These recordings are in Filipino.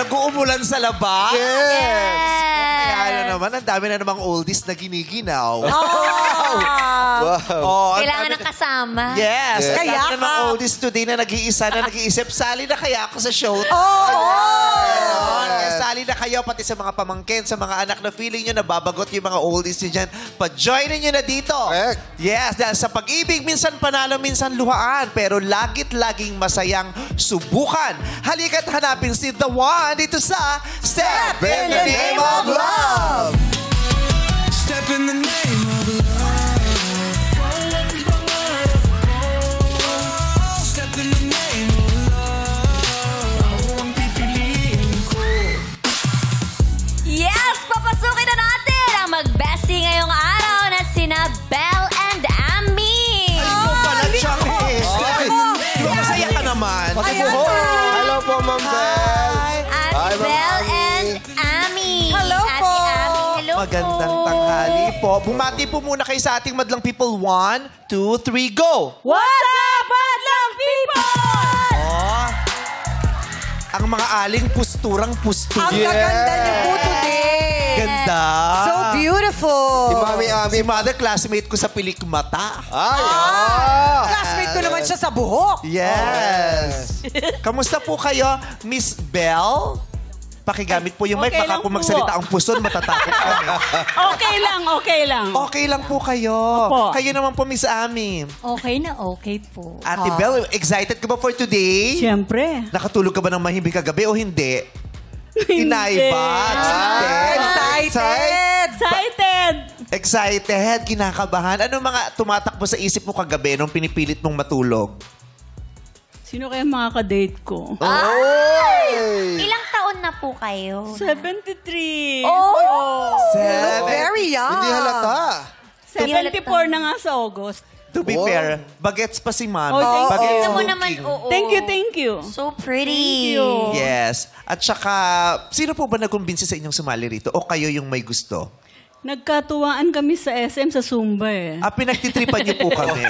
Nag-uumulan sa labas? Yes! Kaya naman, ang dami na namang oldies na giniginaw. Wow! Kailangan ng kasama. Yes. Yes. Kaya Kaya ka. Namang oldies today na nag-iisa na nag-iisip, sali na kaya ako sa show. Kaya sali na kayo, pati sa mga pamangkin, sa mga anak na feeling nyo, nababagot yung mga oldies nyo dyan. Pa-joinin nyo na dito. Correct. Yes, dahil sa pag-ibig, minsan panalo, minsan luhaan. Pero lagit-laging masayang subukan. Halika't hanapin si The One dito sa Step in the Name of Love. Step in the name of love. Step in the name of love. Ang pipiliin ko. Yes! Papasukin na natin ang mag-bestie ngayong araw na sina Belle and Ami. Ay, ikaw pala, Chuck. Di ba masaya ka naman? Hello po, Ma'am Belle. Ate Hi, Ma'am Belle Ami. and Ami. Hello Ate po. Ami, hello Magandang po. tanghali po. Bumati po muna kayo sa ating madlang people. 1, 2, 3, go! What's up, Madlang people? Oh, ang mga aling pusturang-pustura. Ang gaganda niyo po today. Ganda. So beautiful. Si Mami Ami. Si mother classmate ko sa Pilikmata. Ay, Classmate ko naman siya sa buhok. Yes. Kamusta po kayo, Miss Belle? Pakigamit po yung mic. Okay Baka lang po po. magsalita ang puson, matatakot kami. Okay lang, okay lang. Okay lang po kayo. Opo. Kayo naman po, Miss Ami. Okay na okay po. Ate Belle, excited ka ba for today? Siyempre. Nakatulog ka ba ng mahimig kagabi o hindi? Inaiba. Excited. Excited! Excited, kinakabahan. Ano mga tumatakbo sa isip mo kagabi nung pinipilit mong matulog? Sino kaya makaka-date ko? Ilang taon na po kayo? 73. Oh! Very young. hindi halata. 74 na nga sa August. To be Wow. fair, bagets pa si Mami. Oh, thank you. Bagets Tignan mo looking. naman, oo. Thank you. So pretty. Thank you. Yes. At saka, sino po ba nagkumbinsi sa inyong sumali rito? O kayo yung may gusto? Nagkatuwaan kami sa SM sa Zumba eh. Pinagtitripan niyo po kami.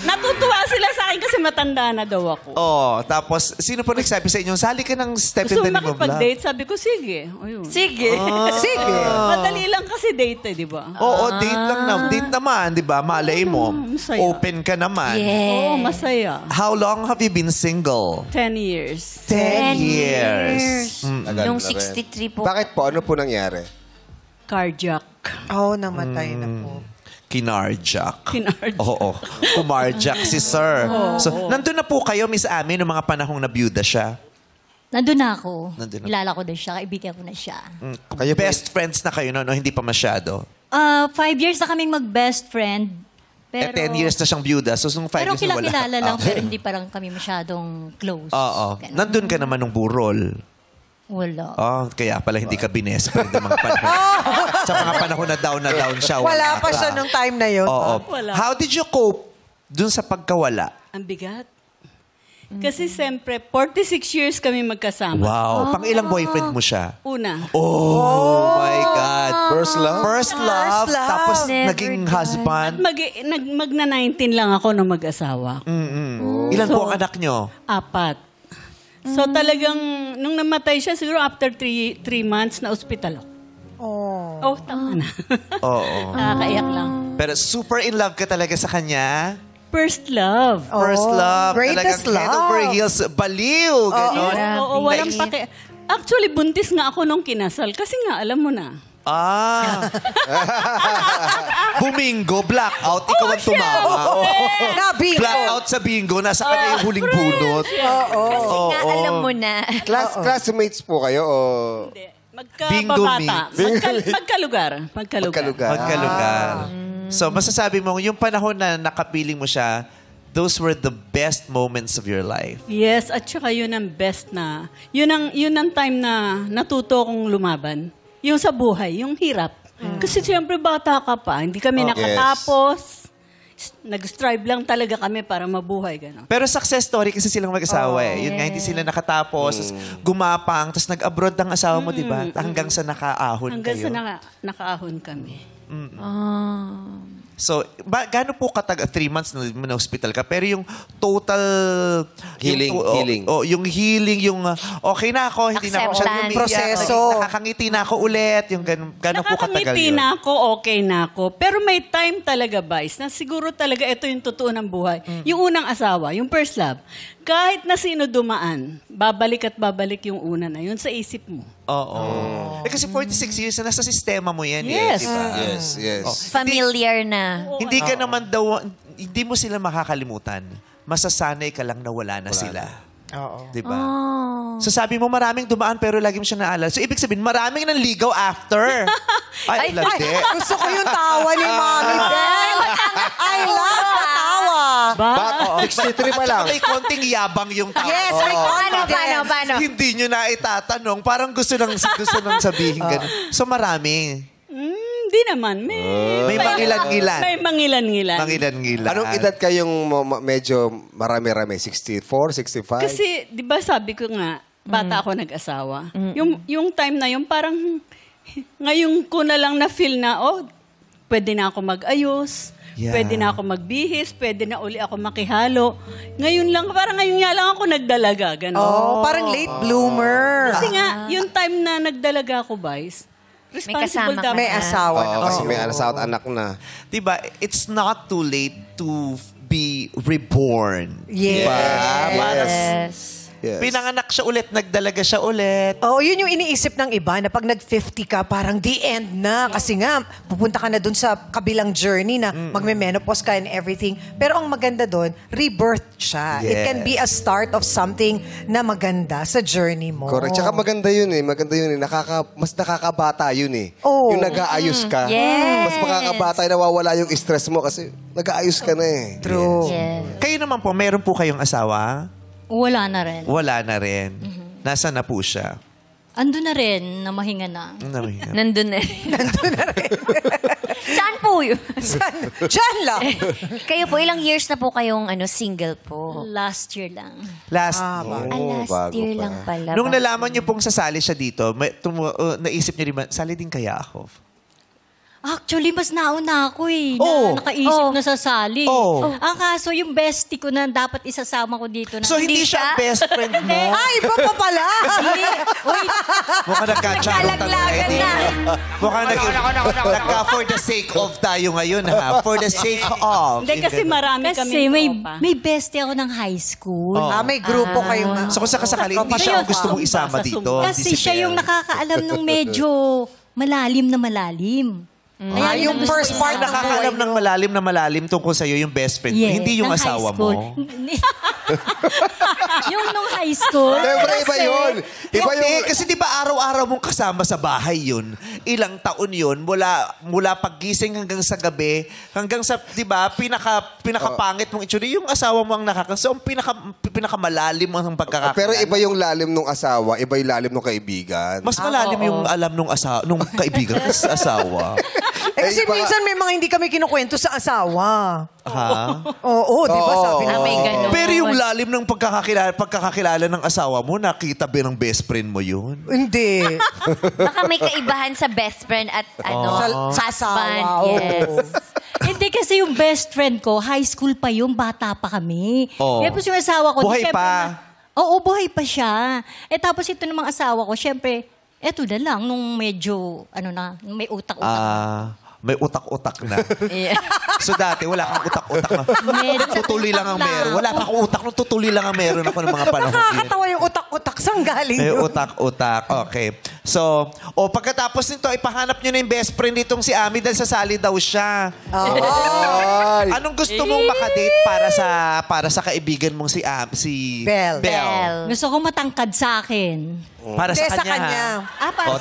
Natutuwa sila sa akin kasi matanda na daw ako. Oh, tapos, sino po nagsabi sa inyong, sali ka ng Step Gusto in the mo Name of Love? makipag-date? Sabi ko, sige. Ayun. Sige. Sige. Madali lang kasi date eh, di ba? Oo, date lang na. Date naman, di ba? Malay mo. masaya. Open ka naman. Oo, masaya. How long have you been single? 10 years. 10 years. Tagal Yung na rin. 63 po. Bakit po? Ano po nangyari? Cardiac. Oh, namatay na po. Kinarjak. Kinarjak. Oo. Kumarjak si sir. So, nandun na po kayo, Miss Ami, noong mga panahong nabiyuda siya. Nandun na ako. Nandun na. Kilala ko na siya. Kaibigan ko na siya. Kayo best friends na kayo, no? Hindi pa masyado. 5 years na kaming mag-best friend. Pero, 10 years na siyang biyuda. So, nung 5 pero years na wala. kilala lang, pero hindi parang kami masyadong close. Oo. Ganun. Nandun ka naman nung burol. Wala. Kaya pala hindi ka bines friend ng mga panahon. Sa mga panahon na down siya. Wala pa ka. siya nung time na yun. Oo. Wala. How did you cope dun sa pagkawala? Ang bigat. Kasi siyempre, 46 years kami magkasama. Wow. Pang ilang boyfriend mo siya? Una. Oh my God. First love? First love. love. Tapos Never naging done. husband. Magna-19 lang ako nung mag-asawa. Ilan po ang anak nyo? 4. So talagang, nung namatay siya, siguro after 3 months na ospital ako. Oh. Tama na. Oo. Nakakaiyak lang. Pero super in love ka talaga sa kanya. First love. First love. Greatest talagang head over love. heels. Baliw. Ganon. Oo, walang paki... Actually, buntis nga ako nung kinasal. Kasi nga, alam mo na. Bumingo, blackout, ikaw ang tumawa. Nabingo. Blackout sa bingo, nasa kanya yung huling bunot. Kasi nga, alam mo na. Classmates po kayo o... Hindi. Bingo Magkababata. Magkalugar. Magkalugar. So, masasabi mo, yung panahon na nakapiling mo siya, those were the best moments of your life. Yes, at saka yun ang best na... Yun ang time na natuto kong lumaban. Yung sa buhay, yung hirap. Kasi siyempre bata ka pa, hindi kami nakatapos. Nag-strive lang talaga kami para mabuhay. Gano'n. Pero success story kasi silang mag-asawa eh. Yun nga, hindi sila nakatapos, tas gumapang, tapos nag-abroad ang asawa mo, di ba? Hanggang sa nakaahon Hanggang kayo. sa nakaahon kami. So, gaano po katagal? 3 months na hospital ka. Pero yung total... Healing, healing. Yung healing, yung okay na ako, hindi na ako masyadong Acceptance. umiiyak, Proseso. nakakangiti na ako ulit. Yung gaano po katagal Nakakangiti yun? na ako, okay na ako. Pero may time talaga, Vice, na siguro talaga ito yung totoo ng buhay. Yung unang asawa, yung first love, kahit na sino dumaan, babalik at babalik yung una na yun sa isip mo. Oo. Kasi 46 years na nasa sistema mo yan. Yes. Eh, di ba? Yes, yes. Familiar na. Hindi ka naman daw, hindi mo sila makakalimutan. Masasanay ka lang na wala na sila. Oo. Di ba? So sabi mo maraming dumaan pero lagi mo siya naalala. So ibig sabihin maraming nanligaw after. Ay, landi. Gusto ko yung tawa ni Mami Bel. I love the tawa. But 63 pa lang. At saka may konting yabang yung tao. Yes, may confidence. Paano? Hindi nyo na itatanong. Parang gusto nang sabihin ganun. So marami. Hindi naman. May mangilan-ngilan. May mangilan-ngilan. Mangilan-ngilan. Anong edad kayong medyo marami-rami? 64, 65? Kasi, di ba sabi ko nga, bata ako nag-asawa. Yung time na yun, parang ngayon ko na lang na-feel na, pwede na ako mag-ayos, Yeah. pwede na ako magbihis, pwede na uli ako makihalo. Ngayon lang, parang ngayon nga lang ako nagdalaga. Ganun. Oh, parang late bloomer. Kasi nga, yung time na nagdalaga ako, Vice, responsible kasama ka dapat. May asawa na. Kasi may asawa at anak na. Diba, it's not too late to be reborn. Yes. Yes. Yes. Pinanganak siya ulit, nagdalaga siya ulit. Oo, yun yung iniisip ng iba na pag nag-50 ka, parang the end na. Kasi nga, pupunta ka na dun sa kabilang journey na magme-menopause ka and everything. Pero ang maganda dun, rebirth siya. It can be a start of something na maganda sa journey mo. Correct. Tsaka maganda yun eh. Maganda yun eh. Mas nakakabata yun eh. Oo. Yung nag-aayos ka. Yes. Mas makakabata yung nawawala yung stress mo kasi nag-aayos ka na eh. True. Yes. Kayo naman po, meron po kayong asawa? Wala na rin. Wala na rin. Nasaan na po siya? Ando na rin, na mahinga na. Nandun na rin. Saan po yun? Diyan lang. Kayo po, ilang years na po kayong single po? Last year lang. Last. Last bago year pa. lang pala. Nung nalaman niyo pong sasali siya dito, naisip niyo rin, sali din kaya ako? Actually, mas nauna ako eh. Oh. Na nakaisip na sasali. Oh. Ang kaso, yung bestie ko na dapat isasama ko dito. Na, So, hindi siya ang best friend mo? Ay, iba pa pala. Wait, Mukhang nagka-charot Nagkalaglagan na. Mukhang nagka for the sake of tayo ngayon, ha? For the sake of. Hindi kasi marami kasi kami may bestie ako ng high school. May grupo kayo nga. So, kung sakasakali, hindi siya ang gusto mong isama dito. Kasi siya yung nakakaalam ng medyo malalim na malalim. Yung first part ng Nakakaalam ng malalim tungkol sa'yo yung best friend mo. Yes, Hindi yung ng asawa high school. mo. Yung nung high school. Siyempre, iba yun. Iba Hindi, yung... kasi di ba araw-araw mong kasama sa bahay yun. Ilang taon yun, mula paggising hanggang sa gabi, hanggang sa, di ba, pinakapangit mong itsura. Yung asawa mo ang so, ang pinakamalalim ang pagkakakilala. Pero iba yung lalim nung asawa, iba yung lalim nung kaibigan. Mas malalim yung alam nung kaibigan sa asawa. Kasi iba- minsan may mga hindi kami kinukwento sa asawa. Ha? Oo, di ba sabi na? May ganun. Pero yung lalim ng pagkakakilala ng asawa mo, nakita ba ng best friend mo yun? Hindi. Baka may kaibahan sa best friend at Sa husband. asawa, oo. Yes. Hindi kasi yung best friend ko, high school pa yung bata pa kami. Oo. Tapos yung asawa ko, Buhay syempre pa? Oo, buhay pa siya. Tapos ito namang asawa ko, syempre, eto na lang, nung medyo, nung may utak-utak. May utak-utak na. Yeah. So dati, wala kang utak-utak na. Medyo Tutuloy lang ang meron. Wala pa akong utak nung tutuloy lang ang meron ako ng mga panahon. Nakakatawa yung utak-utak. Saan galing May yun? utak-utak. Okay. So, pagkatapos nito, ipahanap nyo na yung best friend nitong si Ami dahil sasali daw siya. Ay! Anong gusto mong makadate para sa kaibigan mong si Belle. Belle. Gusto ko matangkad sa akin. Para Hindi, sa kanya. Para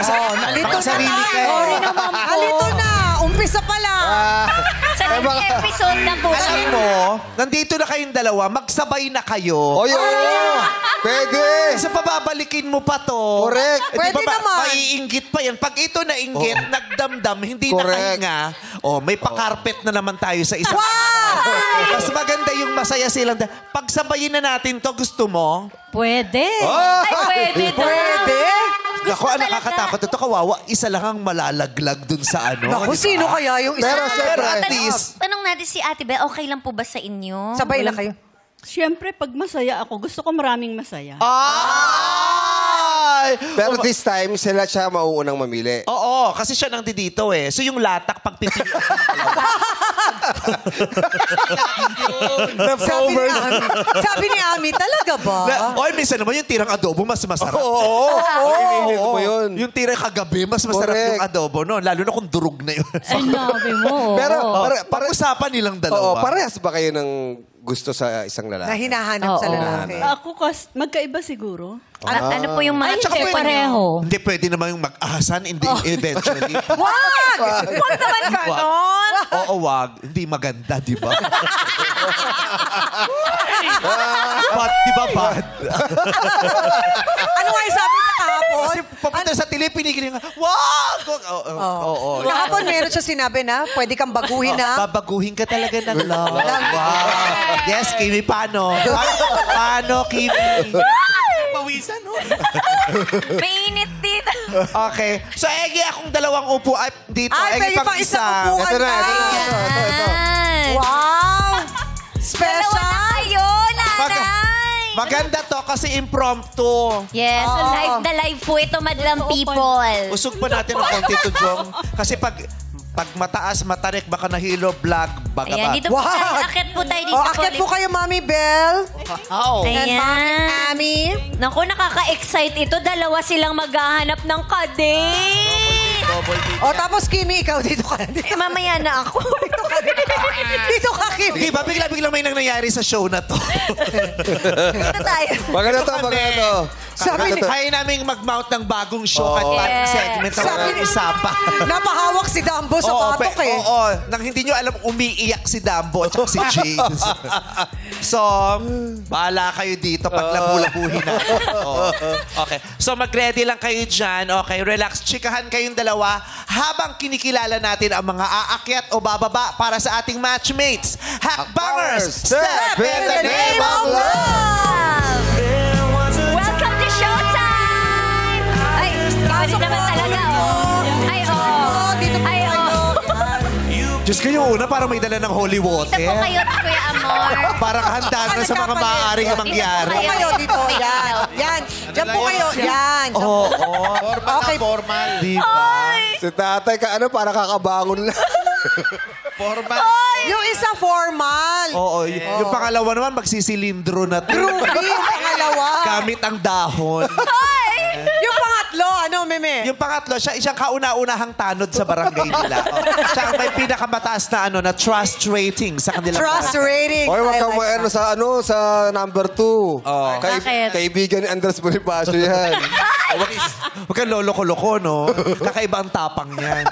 sa Nalito na sarili tayo. ka eh. Sorry naman po. Nalito na. Umpisa pa lang. Sa next episode na po. Alam mo, nandito na kayong dalawa, magsabay na kayo. Oy, oo! Pwede! Kasi pababalikin mo pa to. Correct. Pwede naman. Maiinggit pa yan. Pag ito nainggit, nagdamdam, hindi Correct. nakahinga. May pakarpet na naman tayo sa isang araw. Mas maganda yung masaya silang. Pagsabayin na natin to, gusto mo? Pwede. Ay, pwede daw. Pwede. Naku, ang nakakatakot ito, kawawa. Isa lang ang malalaglag dun sa ano. Naku, di ba? sino kaya yung isa? Pero at least, Tanong natin si Ate Bel, okay lang po ba sa inyo? Sabay lang kayo. Siyempre, pag masaya ako, gusto ko maraming masaya. ay! Pero this time, siya mauunang mamili. Oo, kasi siya nang dito eh. So yung latak pag pipili. Sabi ni Ami, talaga ba? Oy, minsan naman yung tirang adobo mas masarap. Oo. Hinihingi ko yun. Yung tirang kagabi, mas masarap Correct. yung adobo, no? Lalo na kung durog na yun. Ay, nabi mo. Pero, Pag-usapan nilang oo, dalawa. parehas ba kayo ng gusto sa isang Na lalaki? hinahanap sa Oo. lalaki. Ako, magkaiba siguro. Ano po yung mga Ay, tsaka hindi, po pareho. Hindi pwede naman yung mag-ahasan eventually. Wag! Wag naman ganon! Oo, wag. Hindi maganda, di ba? Bad, di ba bad? Ano nga yung sabi niya kahapon? Kasi papunta sa tili, pinigil yung, wag! Oo. Kahapon meron siya sinabi na pwede kang baguhin na. Babaguhin ka talaga ng love. Wow. Yes, Kimi, paano? Paano, Kimi? Pawisan, no? Mainit dito. Okay. So, Egi, akong dalawang upo dito. Ay, Egi, pwede pang isang upuan Ito na, na. ito. Wow! Dalawa Special! na kayo, nanay. Maganda to kasi impromptu. Yes, so live na live po ito, madlang people. Usog pa natin ang konti to, Jong. Kasi pag mataas, matarik, baka nahilo, vlog, baga Ayan, ba? dito po tayo. Wow! Akit po tayo dito. O, akit po kayo, Mami Belle. And Mami Ayan. Ami. Naku, nakaka-excite ito. Dalawa silang maghahanap ng kadate. O, tapos Kimi, ikaw dito ka. Dito, Mamaya na ako. dito ka, Kimi. Di ba? Bigla-bigla may nangyayari sa show na to. Dito tayo. Maganda to, Ito kami. maganda to. Sabi ni- Kaya namin mag-mount ng bagong show at bagong Yes. segment na Sabi walang ni- usapan. Napahawak si Dambo sa katok eh. Oo. Nang hindi nyo alam, umiiyak si Dambo at si James. So, bahala kayo dito pag labu-labuhin na. Oo. Okay. So, mag-ready lang kayo dyan. Okay, relax. Chikahan kayong dalawa habang kinikilala natin ang mga aakyat o bababa para sa ating matchmates. Hakbangers, step in the name of love! Welcome to Showtime! Ay, pasok naman talaga, oh. Ay, oh. Dito po Ay, kayo. oh. Diyos ko yung una, parang may dala ng holy Dito po water. kayo, Kuya Amor. Parang handa na sa mga maaaring mangyari. Dito po kayo, dito. Yan. Yan. Diyan po kayo. Yan. Oo. Okay. Di ba? Si tatay, para kakabangon lang. Yung isa formal. Oo. Yung pangalawa naman, magsisilindro na to. Groovy yung pangalawa. Gamit ang dahon. Yung pangatlo, ano, Meme? Yung pangatlo, siya isang kauna-unahang tanod sa barangay nila. Siya ang may pinakamataas na trust rating sa kanilang Trust rating. Oy, wag I kang like that. sa number 2. Bakit? Kaibigan ni Andres Bonifacio yan. Huwag kang lolo-koloko, no? Kakaiba ang tapang niyan.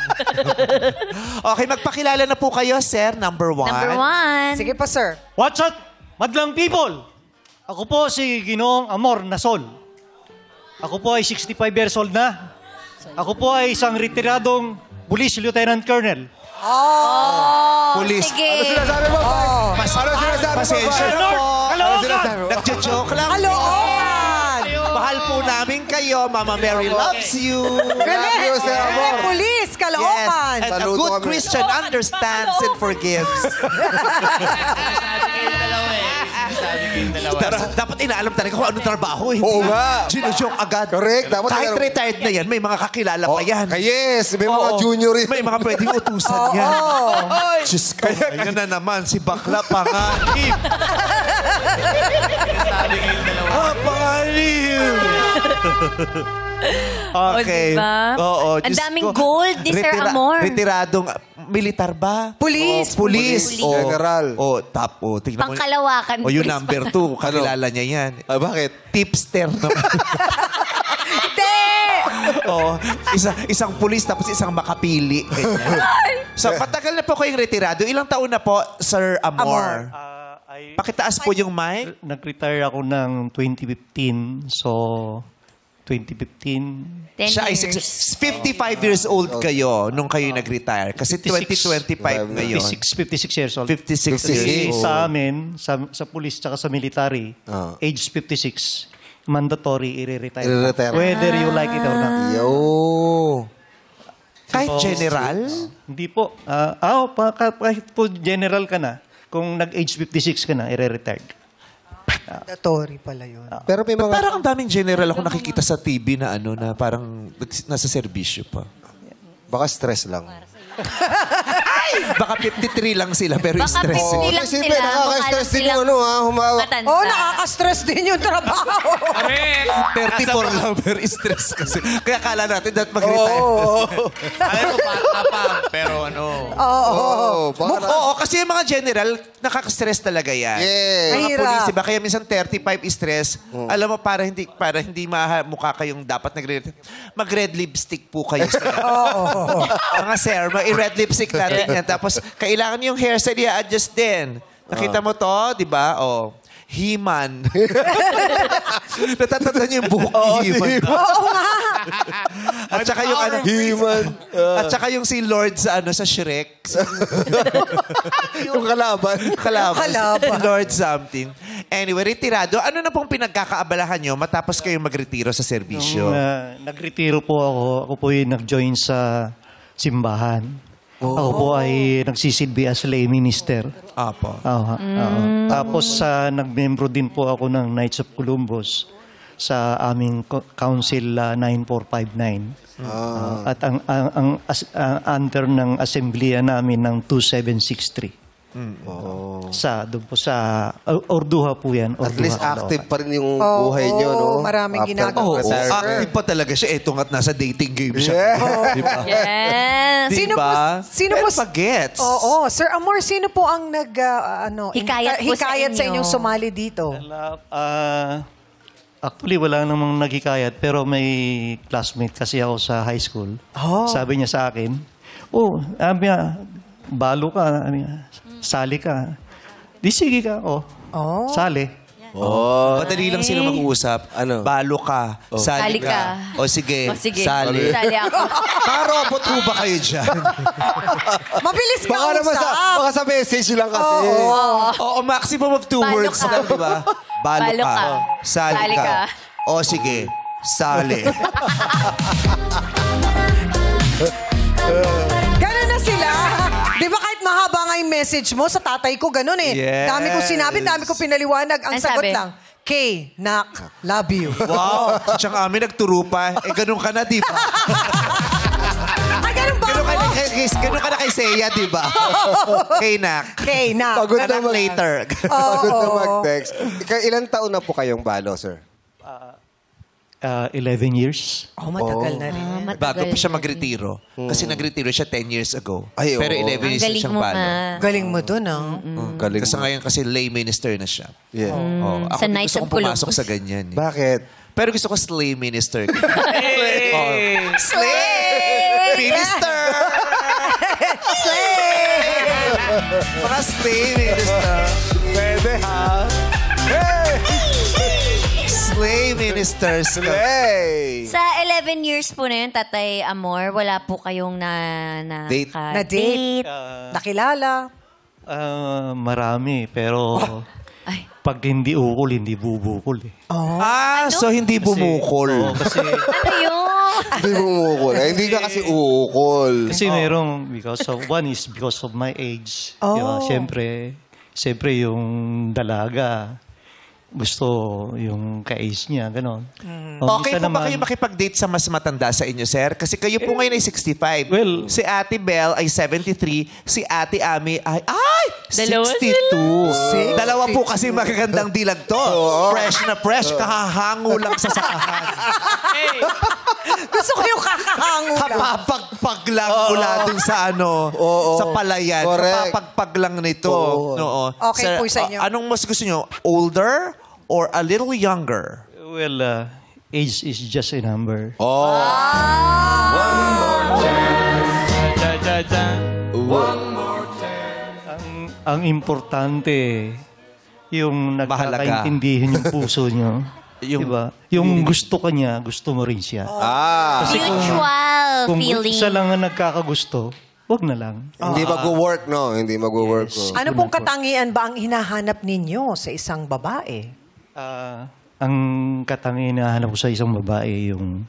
Okay, magpakilala na po kayo, sir. Number one. Number one. Sige pa, sir. What's up, madlang people? Ako po si Ginoong Amor Nasol. Ako po ay 65 years old na. Ako po ay isang retiradong Police Lieutenant Colonel. Police. Sige. Sinasabi mo, Pasensya na po. Nagjo-joke lang. Kalookan! Mahal po namin kayo. Mama Mary loves you. Love you, Sir Amor. Police, Kalookan! And a Saludo good kami. Christian understands and forgives. Dapat inaalam talaga kung anong trabaho. Hindi Oo nga. Gino-joke agad. Correct. Dapat Kahit alam- retired na yan, may mga kakilala pa yan. Yes, may mga Oo. junior yun. May mga pwedeng utusan yan. Diyos ko, ayun na naman, si Bakla panganib. Panganib. Okay. O, diba? Oo. Ang Diyos daming ko. gold ni Sir Amor. Retiradong militar ba? Police. Police. Police. General. Tingnan mo. Pangkalawakan. O yung police. number 2, kakilala niya yan. Bakit? Tipster naman. Oh, isang pulis tapos isang makapili. Ganyan. So, patagal na po kayong retirado. Ilang taon na po, Sir Amor? Pakitaas po yung mic. Nag-retire ako ng 2015. So, 2015. 10 Siya ay years. 55 years old kayo nung kayo nag-retire. Kasi 2025 ngayon. 56 years old. 56 Kasi years old. sa amin, sa police tsaka sa military, age 56. mandatory i-retire. I-retire. Whether you like it or not. Yo. Kahit general? Hindi po. Kahit po general ka na, kung nag-age 56 ka na, i-retire. Mandatory pala yun. Pero may mga... Parang ang daming general ako nakikita sa TV na ano na parang nasa serbisyo pa. Baka stress lang. Baka 53 lang sila pero Baka stress. 50 lang Isipin, sila. nakaka-stress Mukha din lang yung ano humawak. matanda. Oh, nakaka-stress din yung trabaho. 34 lang pero stress kasi. Kaya kala natin dapat mag-retire. Alam mo, bata pa. Pero ano. Oo, kasi yung mga general, nakaka-stress talaga yan. Yes. Mga Mahirap. police, diba? Kaya minsan 35 stress. Alam mo, para hindi mukha kayong dapat mag-red lipstick po kayo. Mga sir, mag-red lipstick natin yan. Tapos, kailangan yung hairstyle i-adjust din. Nakita mo to, di ba? Oh. He-Man. Natatanda niyo yung buhok ni He-Man. Oo nga. At saka yung ano, He-Man. at saka yung si Lord sa ano sa Shrek. Yung kalaban. Kalaban. Kalaban. Lord something. Anyway, retirado. Ano na pong pinagkakaabalahan nyo matapos kayong magretiro sa serbisyo? Nagretiro po ako. Ako po yung nag-join sa simbahan. Ako po ay nagsisilbi as lay minister. Apo. Tapos nagmembro din po ako ng Knights of Columbus sa aming Council 9459. At ang under ng assembleya namin ng 2763. Doon po sa Orduha po yan. At Orduha, least active pa rin yung buhay nyo, no? Maraming After ginagawa. retirement. Active pa talaga siya. Eto nga't nasa dating game siya. Yeah. Diba? Yes. Sino po? Gets. Oo. Sir Amor, sino po ang Hikayat po sa hikayat sa inyo. inyong sumali dito? Actually, wala namang naghikayat, pero may classmate kasi ako sa high school. Sabi niya sa akin, balo ka, sali ka. Di sige ka, sali. Madali lang sila mag-uusap. Ano? Balo ka. Sali Sali ka. ka. O sige. O sige. Sali. Sali ako. Mga robot ho ba kayo dyan? Mabilis ka Baka naman baka sa message lang kasi. Oo, maximum of 2 Balo words ka. lang, di ba? Balo Balo ka. ka. Sali Sali ka. ka. O sige. Sali. Ganun na sila. Di ba kahit mahaba nga yung message mo, sa tatay ko ganun eh. Yes. Dami kong sinabi, dami kong pinaliwanag. Ang Ang sagot sabi? lang, K, nak, love you. Wow. Tsaka kami nagturo pa. Ganun ka na, di ba? Ay, ganun ba Ganun ako? ganun ka na kay Seiya, di ba? Kay Nak. K, nak. Pagod na Anak later. Pagod na mag-text. Ilang taon na po kayong balo, sir? 11 years. Matagal na rin. Bago pa siya magretiro. Kasi nagretiro siya 10 years ago. Ay, Pero oo. 11 Ang years na galing siyang mo balo. nga. Galing mo dun, ah. Galing Kasi mo. ngayon kasi lay minister na siya. Yeah. Ako Sa din Knights gusto of kong pumasok Columbus. sa ganyan. Eh. Bakit? Pero gusto ko slay minister. Slay! Minister! Slay! Mga slay minister. Pwede, ha? Slay ministers. Hey! Sa 11 years po na yun, Tatay Amor, wala po kayong Date. Na-date. Nakilala. Marami, pero Ay. pag hindi ukol, hindi bubukol eh. So hindi bumukol. Kasi, Ano yun? Hindi mo uukol. Hindi ka kasi uukol. kasi merong, because of my age. Diba? Siyempre yung dalaga, gusto yung ka-age niya, gano'n. Okay po ba kayo makipag-date sa mas matanda sa inyo, sir? Kasi kayo po ngayon ay 65. Well- si Ate Belle ay 73. Si Ate Ami ay... Dalawa 62. Dalawa po kasi magagandang dilag to. Fresh na fresh. Kahahango lang sa sakahan. Gusto ko yung kakahango lang. Kapapagpag lang mula dun sa sa palayan. Correct. Kapapagpag lang nito. Oo. Okay Sir, po sa inyo. Anong mas gusto nyo? Older or a little younger? Well, age is just a number. Ang importante, yung nagkakaintindihan yung puso nyo. Diba? Yung gusto ka niya, gusto mo rin siya. Kasi Mutual kung feeling. isa lang ang nagkakagusto, wag na lang. Hindi mag-work, no? Hindi mag-work. Ano pong katangian ba ang hinahanap ninyo sa isang babae? ang katangian na hanap ko sa isang babae yung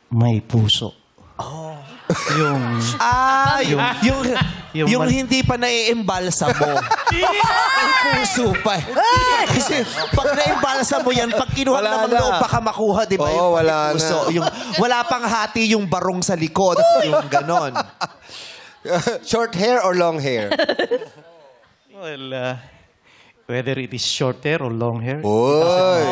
may puso. Yung Yung hindi pa naiimbalsa mo. Ang puso pa. Kasi pag naiimbalsa mo yan, pag kinuha Wala namang na. loob, baka makuha, di ba? Oo, Yung wala puso. na. Yung, wala pang hati yung barong sa likod. Yung ganon. Short hair or long hair? well, whether it is short hair or long hair. Oy.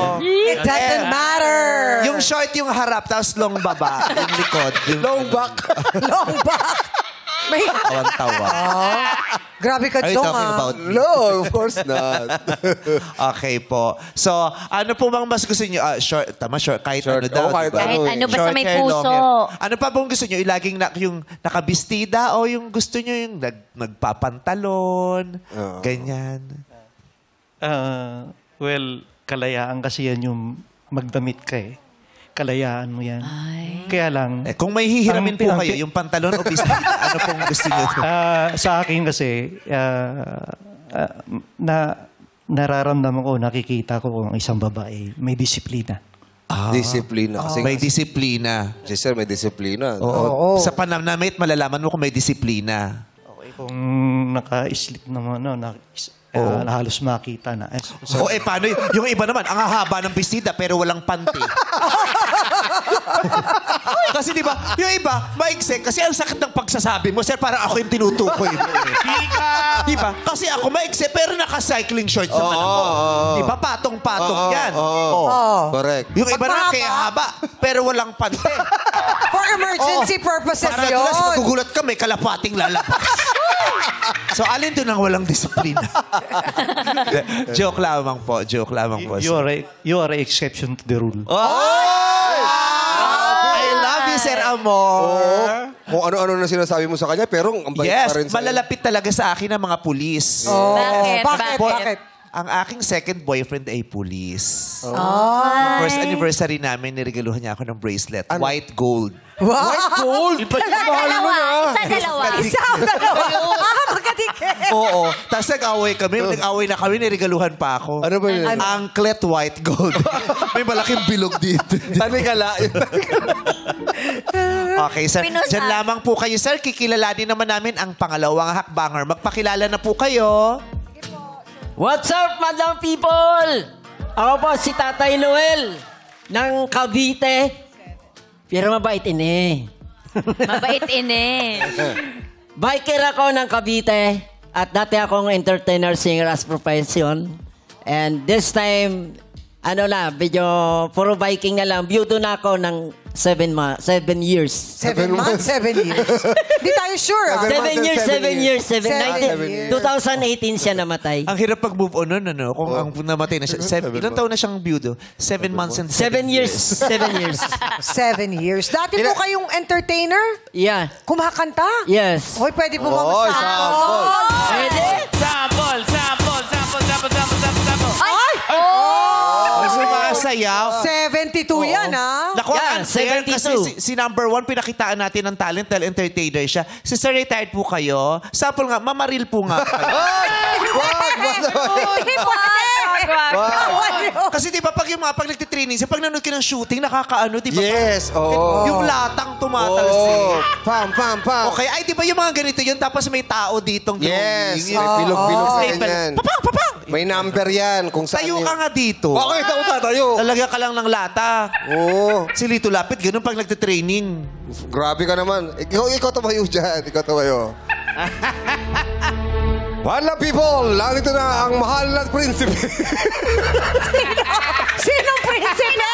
It doesn't matter. Yung short yung harap, tapos long baba. Yung likod. Yung Long back. Long back. May... tawa. Grabe ka, Are you Chong, talking ah. about me? No, of course not. Okay po. So, ano po bang mas gusto nyo? Short, tama, short. Kahit Short. ano daw. Oo, kahit diba? Kahit ano, basta Short may hair, long puso. hair. Ano pa bang gusto nyo? Laging yung nakabistida o yung gusto nyo yung nagpapantalon? Ganyan. Well, kalayaan kasi yan yung magdamit ka eh. Kalayaan mo yan. Kaya lang, Kung may hihiramin po Ang- kayo, yung pantalon o bistida, ano pong gusto nyo? sa akin kasi, nararamdaman ko, nakikita ko kung isang babae may disiplina. Disiplina. Kasi May disiplina. Si Sir, may disiplina. Oo. Sa panamnamit, malalaman mo kung may disiplina. Okay, kung naka-slip naman, halos makita na. O paano yung iba naman, ang hahaba ng bistida pero walang panty. Kasi di ba, yung iba, maigse, kasi ang sakit ng pagsasabi mo, sir, parang ako yung tinutukoy mo. Di ba? Kasi ako maigse, pero naka-cycling shorts naman ako. Di ba? Patong-patong yan. Correct. Yung iba naman, kaya haba, pero walang panty. For emergency purposes Para yun. tulas, magugulat ka, may kalapating lalabas. So, alin doon ang walang disiplina? Joke lamang po. Joke lamang po. You are a exception to the rule. I love you, Sir Amor. Kung ano-ano na sinasabi mo sa kanya, pero ang bait Yes, pa rin sa'yo. malalapit talaga sa akin ang mga pulis. Bakit? Ang aking second boyfriend ay pulis. Ah. First anniversary namin, niregaluhan niya ako ng bracelet. Ano? White gold. Wow. Gold! Dalawa. Isa ang dalawa. Magkadikit. Oo. Tapos nag-away na kami, niregaluhan pa ako. Ano ba yun? Anklet white gold. May malaking bilog dito. Ano kala? Okay, sir. Pinusa. Diyan lamang po kayo, sir. Kikilalanin naman namin ang pangalawang hakbanger. Magpakilala na po kayo. What's up, madam people? Ako po si Tatay Noel ng Cavite. Pero mabait ini. Mabait ini. Biker ako ng Cavite at dati akong entertainer singer as profession. And this time, medyo puro biking na lang. Byudo na ako ng 7 years. 7 months, 7 years. Hindi tayo sure, ah. 7 years. 7 years. 2018 siya namatay. Ang hirap pag-move on nun, ano? Kung ang namatay na siya. Ilang taon na siyang byudo? 7 months and 7 years. 7 years. 7 years. Dati po kayong entertainer? Yeah. Kumakanta? Yes. Hoy, pwede po ba Oy, masample? Pwede? Sample! Ay! Sumasayaw. 72 yan, ah. Naku, Yan, unfair 72. kasi si number 1, pinakitaan natin ng talent dahil entertainer siya. Si Sir, retired po kayo. Sample nga, mamaril po nga kayo. Hindi pwede. Kasi di ba pag yung mga pag nagtitraining, pag nanood ka ng shooting, nakakaano, di ba? Yes, oo. Yung latang tumatalsik. Oo. Pam, pam, pam. Okay, ay di ba yung mga ganito yun, tapos may tao ditong Yes. drawing. May bilog-bilog sa Staple. ganyan. Papang, papang! May number yan kung saan Tayo ka nga dito. Bakit ako tatayo? Lalagyan ka lang ng lata. Oo. Si Lito Lapid, ganun pag nagtitraining. Grabe ka naman. Ikaw tumayo dyan. Ikaw tumayo. Wala people! Nandito na ang mahal na prinsipe. Sinong prinsipe?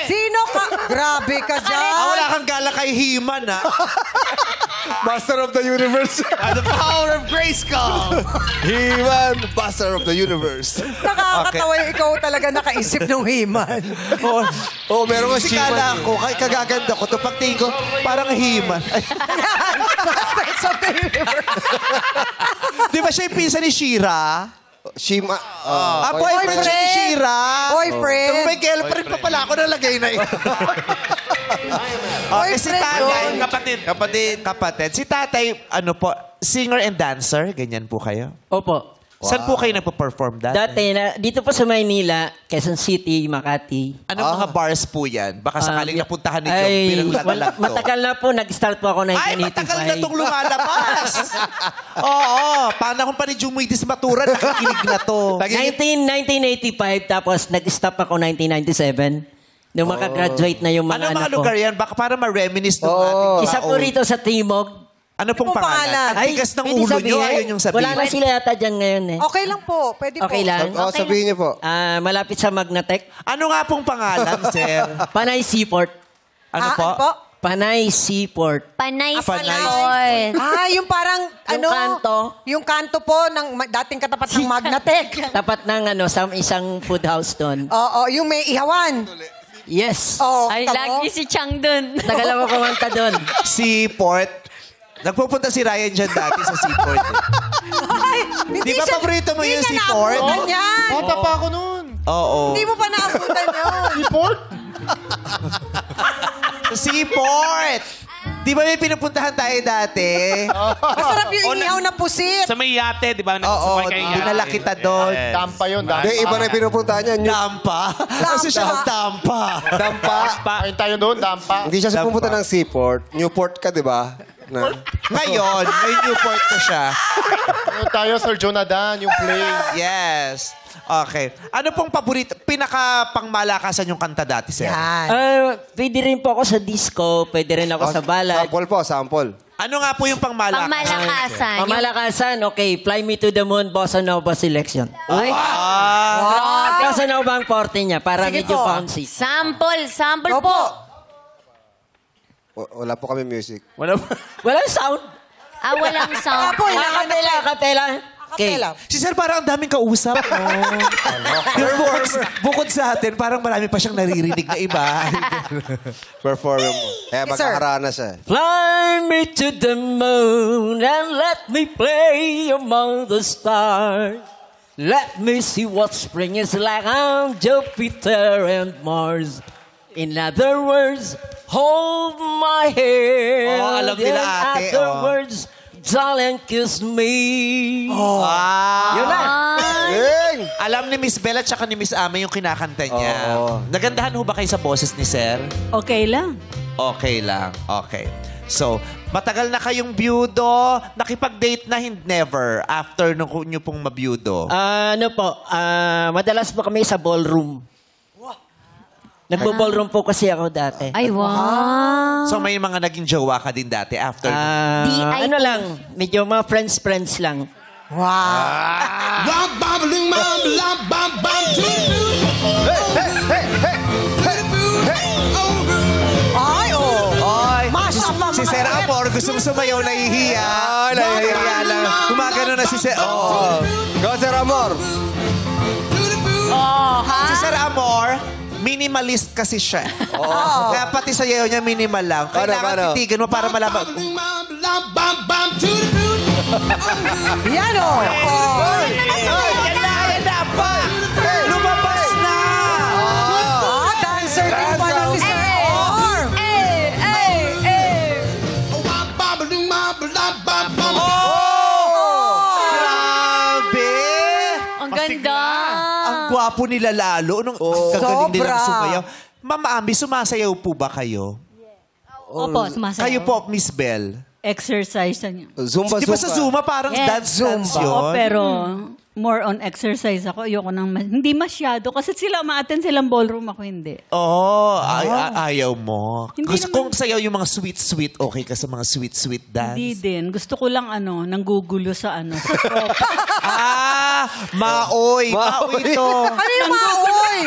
Sino ka? Grabe ka dyan. Wala kang gala kay He-Man, ha? Master of the universe. The power of Grayskull! He-Man, Master of the universe. Nakakatawa yung ikaw talaga nakaisip ng He-Man. Oh, meron ka Kasi kala ko, kagaganda ko, to pagtingin ko, parang He-Man. Masters of the universe. Di ba siya yung pinsan ni Shira? Shima. Boyfriend siya ni Shira. Boyfriend. Nung may girlfriend pa pala ako nalagay na yun. Okay, si tatay. Kapatid. Kapatid. Si tatay, ano po, singer and dancer? Ganyan po kayo? Opo. Saan po kayo nagpa-perform dati? Dito po sa Maynila, Quezon City, Makati. Anong mga bars po yan? Baka sakaling napuntahan ni Joe. Ay, Pinaglalagto. matagal na po. Nag-start po ako 1985. Ay, matagal na itong lumalabas. Oo, panahon pa ni Jumuitis Maturan, nakikinig na to. 1985, tapos nag-stop ako 1997. Nung makagraduate na yung mga Ano mga anak ko. lugar yan? Baka para ma-reminisce nung ating Isa po rito sa Timog. Ano pong pangalan? Ang tigas ng pwede ulo nyo, sabihin? ayun yung sabihin. Wala na sila yata dyan ngayon eh. Okay lang po. Pwede po. Okay lang? Sabihin niyo po. Malapit sa Magnatec. Ano nga pong pangalan, sir? Panay Seaport. Ano po? Panay Seaport. Panay Panay. Seaport. Yung parang, Yung kanto. Yung kanto po ng dating katapat ng Magnatec. Tapat ng sa isang food house doon. Oo, yung may ihawan. Yes. Oo, Ay, tamo. lagi si Chang dun. Tagal ako kumanta doon. Seaport. Nagpupunta si Ryan dyan dati sa Seaport. Ay, Di ba paborito mo yung Hindi Seaport? niya naabutan yan. Bata pa ako noon. Oo. Hindi mo pa naabutan yun. Report? Seaport! Di ba may pinupuntahan tayo dati? Masarap yung inihaw na pusit. Sa may yate, di ba? Oo, Sumakay kayo yate. dinala kita doon. Dampa yun. Hindi, iba na yung pinupuntahan niya. Dampa? Kasi siya ang dampa. Dampa. Ayun tayo doon, dampa. Hindi siya pupunta ng Seaport. Newport ka, di ba? Ngayon, may Newport na siya. Ayun tayo, Sir Jonathan, yung play. Yes. Okay. Ano pong paborito, pinaka-pangmalakasan yung kanta dati, sir? Yan. Pwede rin po ako sa disco, pwede rin ako sa balad. Sample po, sample. Ano nga po yung pangmalakasan? Pangmalakasan. Pamalakasan, okay. Fly Me to the Moon, Bossa Nova selection. Ay, Bossa Nova ang forte niya, para Sige medyo po. bouncy. sample Opo. po. Wala po kami music. Walang sound. Walang sound. Apo, Kapela. Okay. Kapela. Si sir parang ang daming kausap. Yung bukod sa atin, parang marami pa siyang naririnig na iba. Perform mo. Eh, Yes, sir. magkakarana siya. Fly me to the moon and let me play among the stars. Let me see what spring is like on Jupiter and Mars. In other words, hold my hand. Oh, alam nila, ate, In other oh. words, darling, kiss me. Yun na. Hey! Alam ni Miss Bella at saka ni Miss Ame yung kinakanta niya. Oo. Nagandahan ho ba kayo sa boses ni sir? Okay lang. Okay lang. Okay. So, matagal na kayong byudo. Nakipag-date na never after nung nyo pong mabyudo. Madalas po kami sa ballroom. Nagbo-ballroom po kasi ako dati. Ay, wow. So, may mga naging jowa ka din dati after. DIP. Ano lang, medyo mga friends lang. Wow. Ay, oh. Oy, Mashup ang si mga Sir friends. Amor gustong sumayaw, nahihiya. Nahihiya lang. Gumagano na si Sir. Oo. Go, Sir Amor! Si Sir Amor, minimalist kasi siya. Kaya pati sa yaw niya minimal lang. Kailangan Paano? titigan mo para malaman. Yan, oh. Yan na pa! Lumabas na! Dancer din pala si Sir Or. Grabe! Ang ganda. Ang gwapo nila lalo. Nung kagaling nilang Sobra. sumayaw. Mama Ambi, sumasayaw po ba kayo? Opo, sumasayaw. Kayo po, Miss Bell. Exercise niya. Zumba, Di ba sa Zumba parang Yes. dance yun? Oo, pero more on exercise ako. Ayoko nang, hindi masyado. Kasi sila ma-attend silang ballroom, ako hindi. Oo, ayaw mo. Hindi Gusto naman- kong sayaw yung mga sweet-sweet. Okay ka sa mga sweet-sweet dance? Hindi din. Gusto ko lang nanggugulo sa sa tropa. Maoy. Maoy to. Ano yung maoy?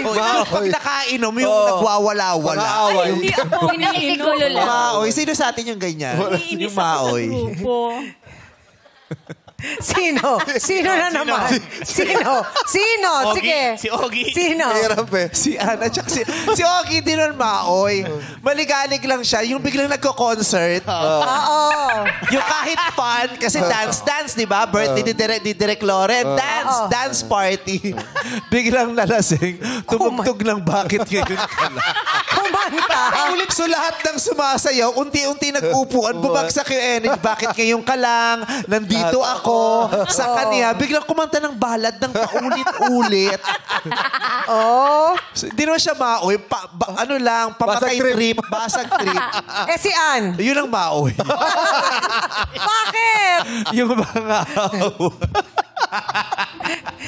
Pag nakainom, yung nagwawala-wala. Ay, hindi ako Pinakitigulo lang. Maoy. Sino sa atin yung ganyan? Iinis Yung ako sa maoy. grupo. Sino? Sino na naman? Sino? Sige. Si Ogie. Sino? Hirap eh. Si Ana, tsaka si Ogie din nun maoy. Maligalig lang siya. Yung biglang nagko-concert. Oo. Yung kahit fun, kasi dance, di ba? Birthday ni Direk Loren. Dance party. Biglang nalasing. Tumugtog ng bakit ngayon ka lang. kumanta. So lahat ng sumasayaw, unti-unti nag-upuan, bumagsak yung energy. Bakit ngayon ka lang? Nandito ako. Sa kanya, biglang kumanta ng balad ng paulit-ulit. Oh. So, di naman siya maoy. Ano lang, pamatay trip. Basag trip. Si Ann. Yun ang maoy. Bakit? Yung mga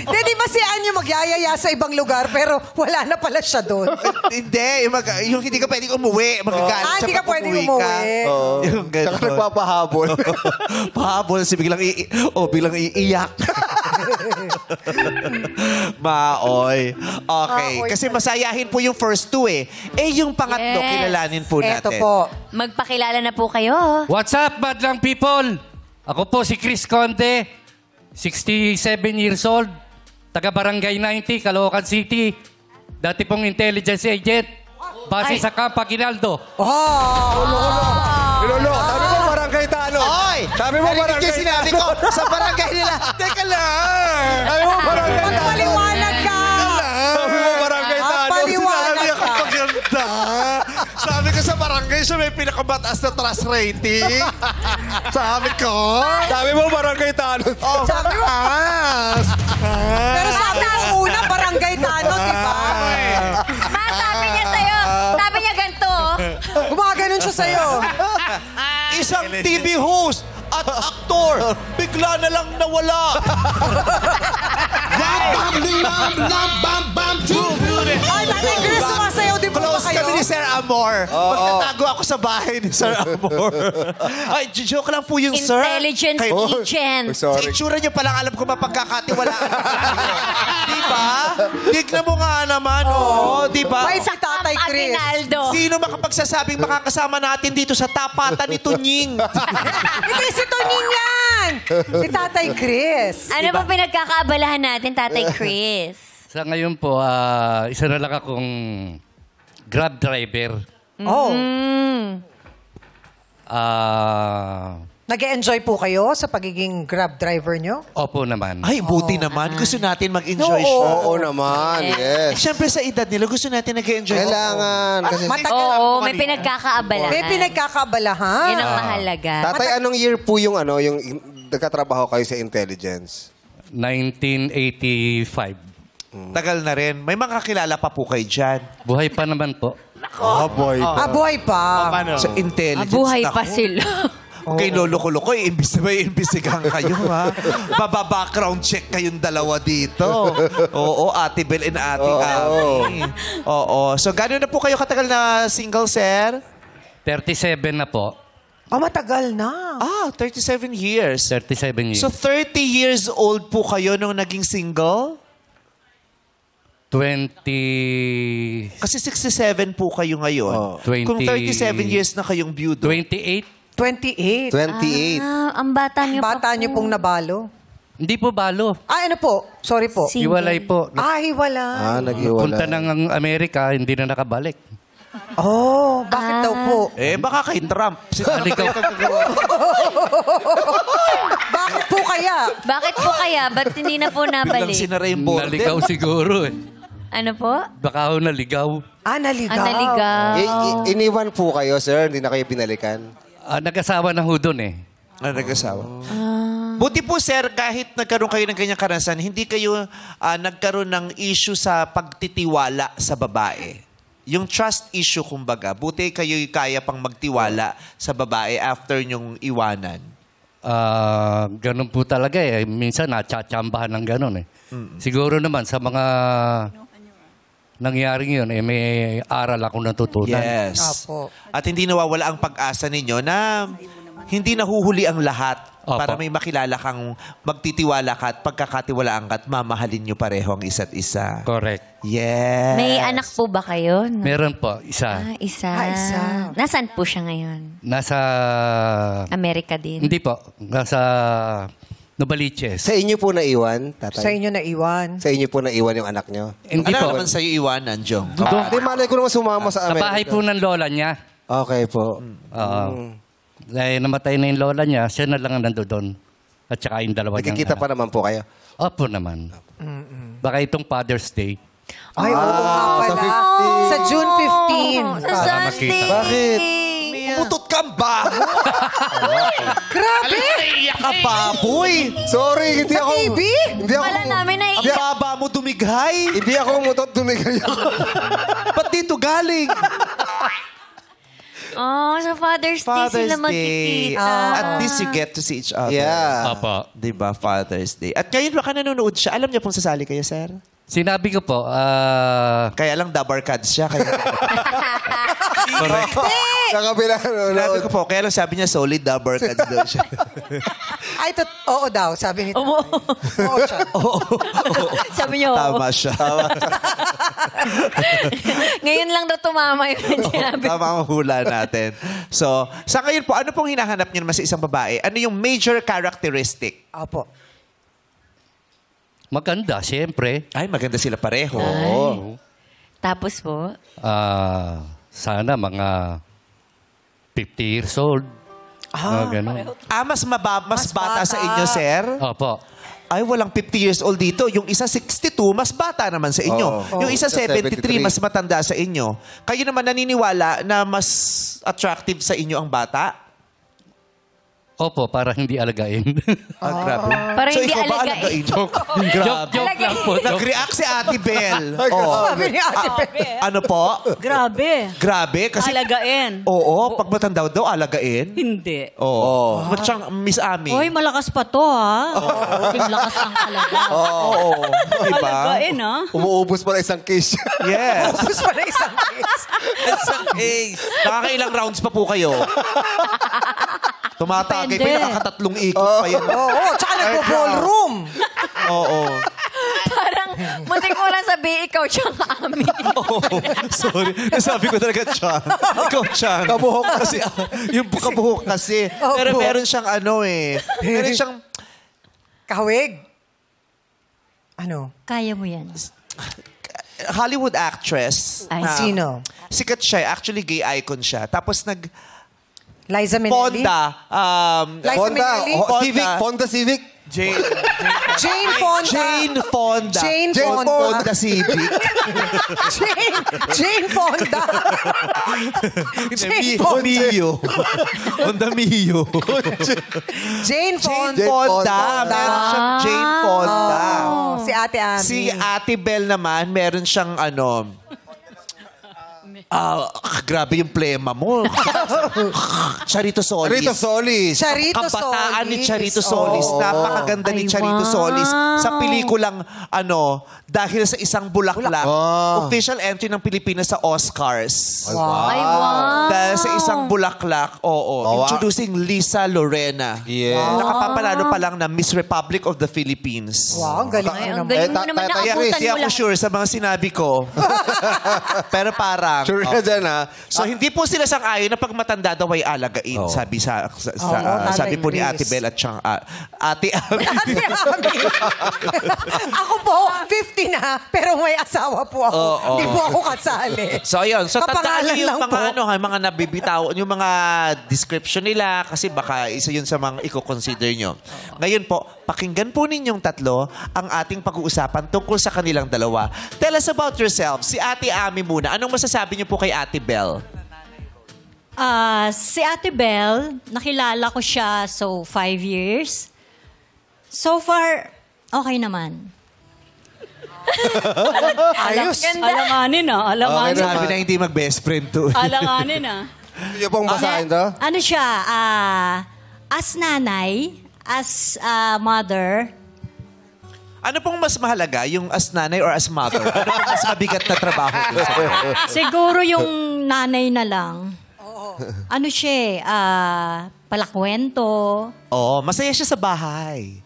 Di ba si Ann yung magyayaya sa ibang lugar pero wala na pala siya doon? Hindi, yung hindi ka pwedeng umuwi. Magagalit siya Hindi ka pag pwedeng umuwi ka. umuwi. Yung gano'n. Saka nagpapahabol. Pahabol si biglang biglang iiyak. Maoy. Okay. Maoy Kasi masayahin po yung first two eh. Yung pangatlo, Yes. kilalanin po natin. Eto po. Magpakilala na po kayo. What's up, madlang people? Ako po si Chris Conde, 67 years old, taga Barangay 90, Caloocan City. Dati pong intelligence agent, base sa Camp Aguinaldo. Lolo, sabi mo barangay Tano. Oy! Sabi mo barangay Yung sinabi ko, sa barangay nila. Teka lang! Sabi mo barangay Tano. Magpaliwanag ka! Sabi mo barangay Tano. Paliwanag Sinabi ako ka. maganda. Sabi ko sa barangay siya may pinakamataas na trust rating. Sabi ko. Sabi mo barangay Tano. Oh, taas. Pero sabi mo una, barangay Tano, di ba? Ma, sabi niya sa'yo. Sabi niya ganito. Gumaganon siya sa'yo. Isang TV host at aktor, bigla na lang nawala. Ay, Tatay Chris, sumasayaw din po ba Close kayo? kami ni Sir Amor. Magtatago ako sa bahay ni Sir Amor. Ay, joke lang po yung Sir. Intelligence agent. Sa itsura niyo palang alam ko mapagkakatiwalaan. Di ba? Tignan mo nga naman, di ba? Ay, si Tatay Chris. Aguinaldo. Sino makapagsasabing makakasama natin dito sa tapatan ni Tunying? Hindi, si Tonin yan! Si Tatay Chris. Ano ba pinagkakaabalahan natin, Tatay Chris? Sa ngayon po, isa na lang akong Grab driver. Oh. Nag-e-enjoy po kayo sa pagiging Grab driver nyo? Opo naman. Ay, buti naman. Gusto natin mag-enjoy Oo. siya. Oo naman, yes. Siyempre sa edad nila, gusto natin nag-enjoy. Kailangan. Kasi, Matagal. Oo, may pinagkakaabalahan. May pinagkakabalahan. Yun ang mahalaga. tatay, anong year po yung nagkatrabaho kayo sa intelligence? 1985. Tagal na rin. May mga kilala pa po kayo dyan. Buhay pa naman po. Boy. Buhay pa. Sa intelligence. Buhay Naku. pa sila. Kay lolo-lolo, imbis na may imbestigahan kayo, ha? Baba-background check kayong dalawa dito. Oo, Ate Bel and Ate Abby. Oo. So, gano'n na po kayo katagal na single, sir? 37 na po. Matagal na. 37 years. 37 years. So, 30 years old po kayo nung naging single? 20... Kasi 67 po kayo ngayon. 20 Kung 37 years na kayong byudo. 28? 28. 28. Ang bata niyo pa Bata po. niyo pong nabalo. Hindi po balo. Ano po? Sorry po. Single. Iwalay po. Hiwala. Nag-iwala. Punta ng Amerika, hindi na nakabalik. Bakit daw po? Baka kay Trump. Halikaw. Bakit po kaya? Bakit po kaya? Ba't hindi na po Biglang nabalik? sinara yung border. Naligaw siguro eh. Ano po? Baka ako naligaw. Naligaw. Ang naligaw. Iniwan po kayo, sir? Hindi na kayo binalikan? Nag-asawa na ho doon eh. Nag-asawa. Buti po, sir, kahit nagkaroon kayo ng ganyang karanasan, hindi kayo nagkaroon ng issue sa pagtitiwala sa babae. Yung trust issue, kumbaga. Buti kayo kaya pang magtiwala sa babae after nyong iwanan. Ganun po talaga eh. Minsan natsambahan ng ganun eh. Siguro naman sa mga nangyaring yun, may aral akong natutunan. Yes. Apo. At hindi nawawala ang pag-asa ninyo na hindi nahuhuli ang lahat Opo. para may makilala kang magtitiwala ka at pagkakatiwalaan ka at mamahalin nyo pareho ang isa't isa. Correct. Yes. May anak po ba kayo? Meron po, isa. Isa. Isa. Nasaan po siya ngayon? Nasa... Amerika din. Hindi po. Nasa Novaliches. Sa inyo po naiwan, tatay? Sa inyo naiwan. Sa inyo po naiwan yung anak nyo? Hindi Ano po. naman sa'yo iwanan, Jong? Hindi, malay ko naman sumama sa Sa Amerika. bahay po ng lola niya. Okay po. Dahil namatay na yung lola niya, siya na lang ang nandoon. At saka yung dalawa niyang Nagkikita pa anak. naman po kayo? Opo naman. Baka itong Father's Day. Ay, oo nga sa pala. 15. Sa June 15. Sa Sunday. Bakit? Umutot kang baho. Grabe! Naiiyak Ka baboy. Sorry, hindi Sa ako... TV? Hindi ako... Wala namin na Ang baba mo dumighay. Hindi ako umutot tumigay ako. Ba't dito galing? Oh, sa Father's Day sila magkikita. At least you get to see each other. Yeah. Apa. Diba, Father's Day. At ngayon baka nanonood siya. Alam niya pong sasali kayo, sir? Sinabi ko po, Kaya lang double cards siya. Kaya... correct. Sa kabila, Sinabi ko po, kaya lang sabi niya solid double cards daw siya. Ay, oo daw, sabi nito. Oo siya. Sabi niyo, Tama siya. ngayon lang daw tumama yung sinabi. Tama ang hula natin. So, sa ngayon po, ano pong hinahanap niyo naman sa isang babae? Ano yung major characteristic? Opo. Maganda, siyempre. Ay, maganda sila pareho. Oo. Tapos po, Sana mga 50 years old. Ganun. Mas bata sa inyo, sir? Opo. Ay, walang 50 years old dito. Yung isa 62, mas bata naman sa inyo. Yung isa 73, mas matanda sa inyo. Kayo naman naniniwala na mas attractive sa inyo ang bata? Opo, para hindi alagain. Grabe. Para So, hindi ikaw ba alagain. joke lang po. Joke. Nag-react si Ate Bel. Oh. Sabi ni Ate Bel. Ano po? Grabe. Grabe. Kasi, Alagain. oo, pag matanda daw, alagain. Hindi. Oo. Ba't siyang Miss Ami? Hoy, malakas pa to, ha? Yung lakas ang talaga. Oo. Diba? Alagain, ha? Umuubos pa na isang case. Yes. Tapos pala isang case. Isang case. Nakakailang rounds pa po kayo. Tumatagay pa, Depende. nakakatatlong ikot pa yan. Oo, tsaka nagpo-ballroom. Oo. Parang, muntik mo lang sabihin, ikaw siyang amin. Sorry. Nasabi ko talaga, Chang. Ikaw, Chang. Kabuhok kasi. Yung kabuhok kasi. Pero meron siyang meron siyang... Kahawig. Ano? Kaya mo yan. Hollywood actress. Ay, sino? Sikat siya. Actually, gay icon siya. Tapos Liza Minnelli? Liza Minnelli? Fonda Civic. Jane Fonda. Jane Fonda. Jane Fonda. Fonda Civic. Jane Fonda. Jane Mio. Fonda Mio. Jane Fonda. Fonda. Meron siyang Jane Fonda. Si Ate Ami. Si Ate Bel naman, meron siyang grabe yung plema mo. Charito Solis. Charito Solis. Charito Kabataan ni Solis. Charito Solis. Napakaganda ni Ay, Charito wow. Solis. Sa pelikulang, dahil sa isang bulaklak, official entry ng Pilipinas sa Oscars. Ay, wow. Dahil sa isang bulaklak, introducing Lisa Lorena. Yeah. Nakapapanalo pa lang na Miss Republic of the Philippines. Wow, ang galing Ay, mo ang naman. galing mo naman Kaya naabutan hindi mo ako lang. sure sa mga sinabi ko. Pero parang... Sure ka dyan, ha? So, hindi po sila sang-ayon na pag matanda daw ay alagain. Sabi sabi po ni Ate Bel at siyang Ate Ami. Ate Ami. Ako po, 50 na, pero may asawa po ako. Hindi po ako kasali. So, ayun. So, tandaan Kapangalan niyo yung lang mga, po. mga nabibitaw, yung mga description nila kasi baka isa yun sa mga i-consider nyo. Ngayon po, pakinggan po ninyong tatlo ang ating pag-uusapan tungkol sa kanilang dalawa. Tell us about yourself. Si Ate Ami muna. Anong masasabi niyo po kay Ate Bel? Si Ate Bel, nakilala ko siya 5 years. So far, okay naman. Ayos. Alanganin, ha? Alanganin. Sabi na hindi mag-best friend to. Alanganin, ha? Hindi pong basahin to? Ano siya, as nanay, as mother, Ano pong mas mahalaga? Yung as nanay or as mother? Ano pong mas mabigat na trabaho? dun sa- siguro yung nanay na lang. Ano siya, palakwento. Oo, masaya siya sa bahay.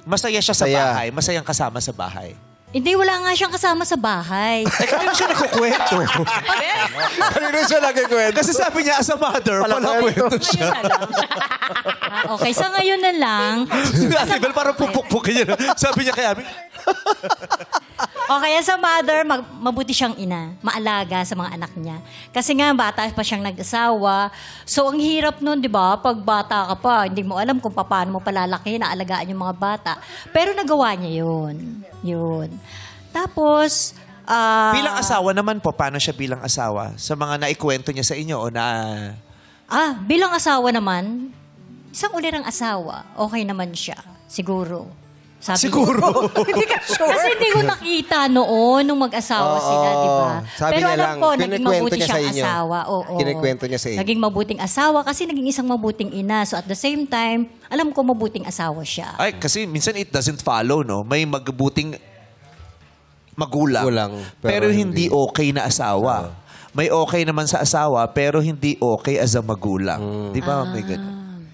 Masaya siya sa Saya. bahay. Masayang kasama sa bahay. Hindi, wala nga siyang kasama sa bahay. Eh, kanino siya nagkukwento? Kanino siya nag-kwento? Kasi sabi niya, as a mother, pala kwento siya. Okay, sa ngayon na lang. Si Ate Bel, parang pupukpukin niya. Sabi niya kaya, Okay, sa mother, mabuti siyang ina. Maalaga sa mga anak niya. Kasi nga, bata pa siyang nag-asawa. So, ang hirap nun, di ba? Pag bata ka pa, hindi mo alam kung paano mo palalaki, naalagaan yung mga bata. Pero nagawa niya yun. Yun. Tapos, Bilang asawa naman po, paano siya bilang asawa? Sa mga naikwento niya sa inyo o na... Bilang asawa naman, isang ulirang asawa, okay naman siya. Siguro. Siguro. Hindi ka sure. Kasi hindi ko nakita noon nung mag-asawa sila, di ba? Sabi Pero niya alam lang, ko, naging kinikwento mabuti niya sa siyang inyo. asawa. Oo. Kinikwento niya sa inyo. Naging mabuting asawa kasi naging isang mabuting ina. So at the same time, alam ko mabuting asawa siya. Ay, kasi minsan it doesn't follow, no? May magbuting magulang. Pero hindi okay na asawa. May okay naman sa asawa, pero hindi okay as a magulang. Di ba? May ganun.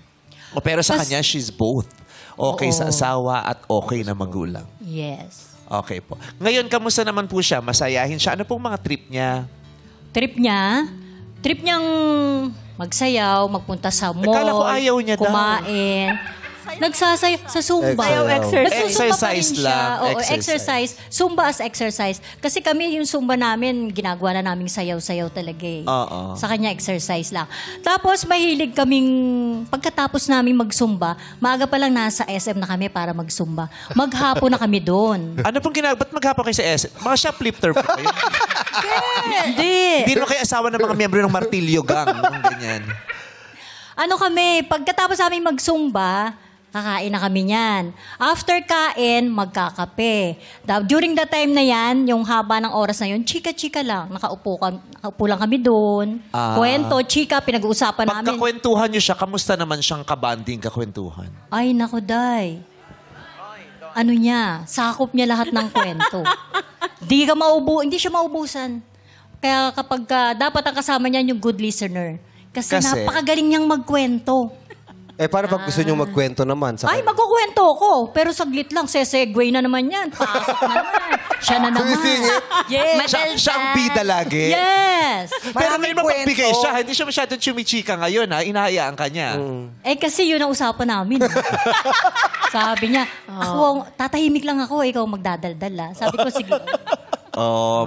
O, pero sa kanya, she's both. Okay sa asawa at okay na magulang. Yes. Okay po. Ngayon, kamusta naman po siya? Masayahin siya. Ano pong mga trip niya? Trip niyang magsayaw, magpunta sa mall, Akala ko ayaw niya daw. kumain. Nagsasayaw sa Zumba. Sayaw, exercise lang. Oo, exercise. Zumba as exercise. Kasi kami yung Zumba namin, ginagawa na naming sayaw-sayaw talaga eh. Oo. Sa kanya, exercise lang. Tapos, mahilig kaming, pagkatapos namin mag-Zumba, maaga pa lang nasa SM na kami para mag-Zumba. Maghapon na kami doon. Ano pong ginagawa? Ba't maghapon kayo sa SM? Mga shoplifter po kayo? Hindi. Hindi naman kayo asawa ng mga miyembro ng Martilyo Gang. Mga ganyan. Ano kami, pagkatapos namin mag-Zumba, kakain na kami niyan. After kain, magkakape. During the time na yan, yung haba ng oras na yun, chika-chika lang. Nakaupo lang kami doon. Kwento, chika, pinag-uusapan namin. Pagkakwentuhan niyo siya, kamusta naman siyang kabanding kakwentuhan? Ay, naku, day. Ano niya, sakop niya lahat ng kwento. Hindi siya maubusan. Kaya kapag dapat ang kasama niya yung good listener. Kasi napakagaling niyang magkwento. Paano pag gusto niyong magkwento naman? Ay, magkukwento ko. Pero saglit lang, sesegue na naman yan. Pasok na naman. Siya na naman. Yes. Siya ang bida lagi. Yes. Pero may mapagbigay siya. Hindi siya masyadong chumichika ngayon. Inahayaan ka niya. Kasi yun ang usapan namin. Sabi niya, ako, tatahimik lang ako, ikaw magdadaldal. Sabi ko, sige.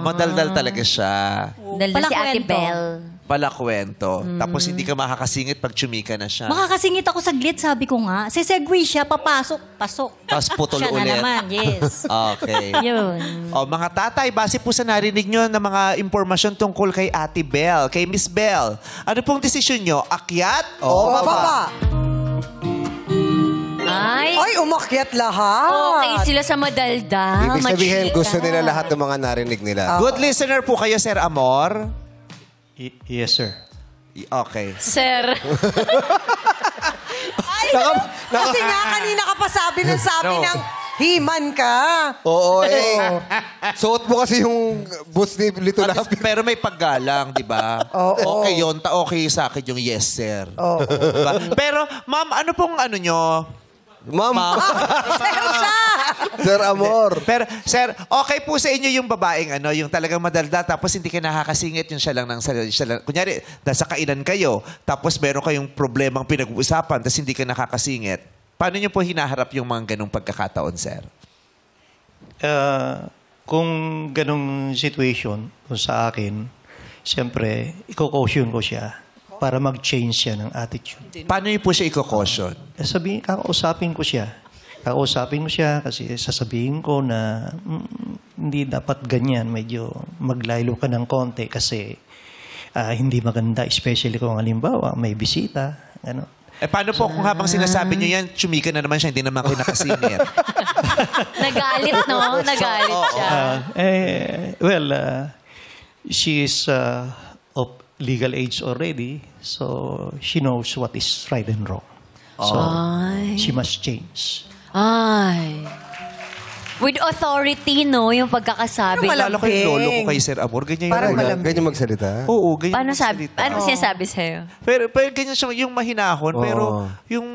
Madaldal talaga siya. Daldal si Ate Belle. Palakwento. Tapos hindi ka makakasingit pag chumika na siya. Makakasingit ako saglit, sabi ko nga. Sesegue siya, papasok, pasok. Tapos putol siya ulit. na naman, yes. Okay. Yun. Mga tatay, base po sa narinig nyo ng mga impormasyon tungkol kay Ate Belle, kay Miss Belle, ano pong desisyon nyo? Akyat o baba? Ay, umakyat lahat. Okay sila sa madalda. Ibig sabihin, machika. gusto nila lahat ng mga narinig nila. Good listener po kayo, Sir Amor? Yes, sir. Okay. Sir. Kasi nga, kanina ka pa sabi ng himan ka. Oo, suot mo kasi yung boots ni Lito Lapid. Pero may paggalang, di ba? Okay yun. Okay sa akin yung yes, sir. Diba? Pero, ma'am, ano pong ano nyo? Ma'am. Sir Amor. Pero, sir, okay po sa inyo yung babaeng yung talagang madalda, tapos hindi ka nakakasingit yung siya lang. Kunyari, nasa kainan kayo, tapos meron kayong problemang pinag-uusapan, tapos hindi ka nakakasingit. Paano nyo po hinaharap yung mga ganong pagkakataon, sir? Kung ganong situation kung sa akin, siyempre, i-caution ko siya para mag-change siya ng attitude. Paano niyo po siya i-caution? Kakausapin ko siya. Kakausapin ko siya kasi sasabihin ko na hindi dapat ganyan. Medyo maglaylo ka ng konti kasi hindi maganda. Especially kung halimbawa may bisita. Ano. Paano po kung habang sinasabi niyo yan, chumika na naman siya, hindi naman kayo nakasingit? Nagalit, no? Nagalit siya. She is of legal age already, so she knows what is right and wrong. So, she must change. Ay. With authority, no? Yung pagkakasabi. Lalo ko yung lolo ko kay Sir Amor. Ganyan yung Parang lolo. malambing. Ganyan magsalita. Oo, ganyan Paano yung sabi? salita. Ano sinasabi sa'yo? Pero ganyan siya, yung mahinahon, pero yung...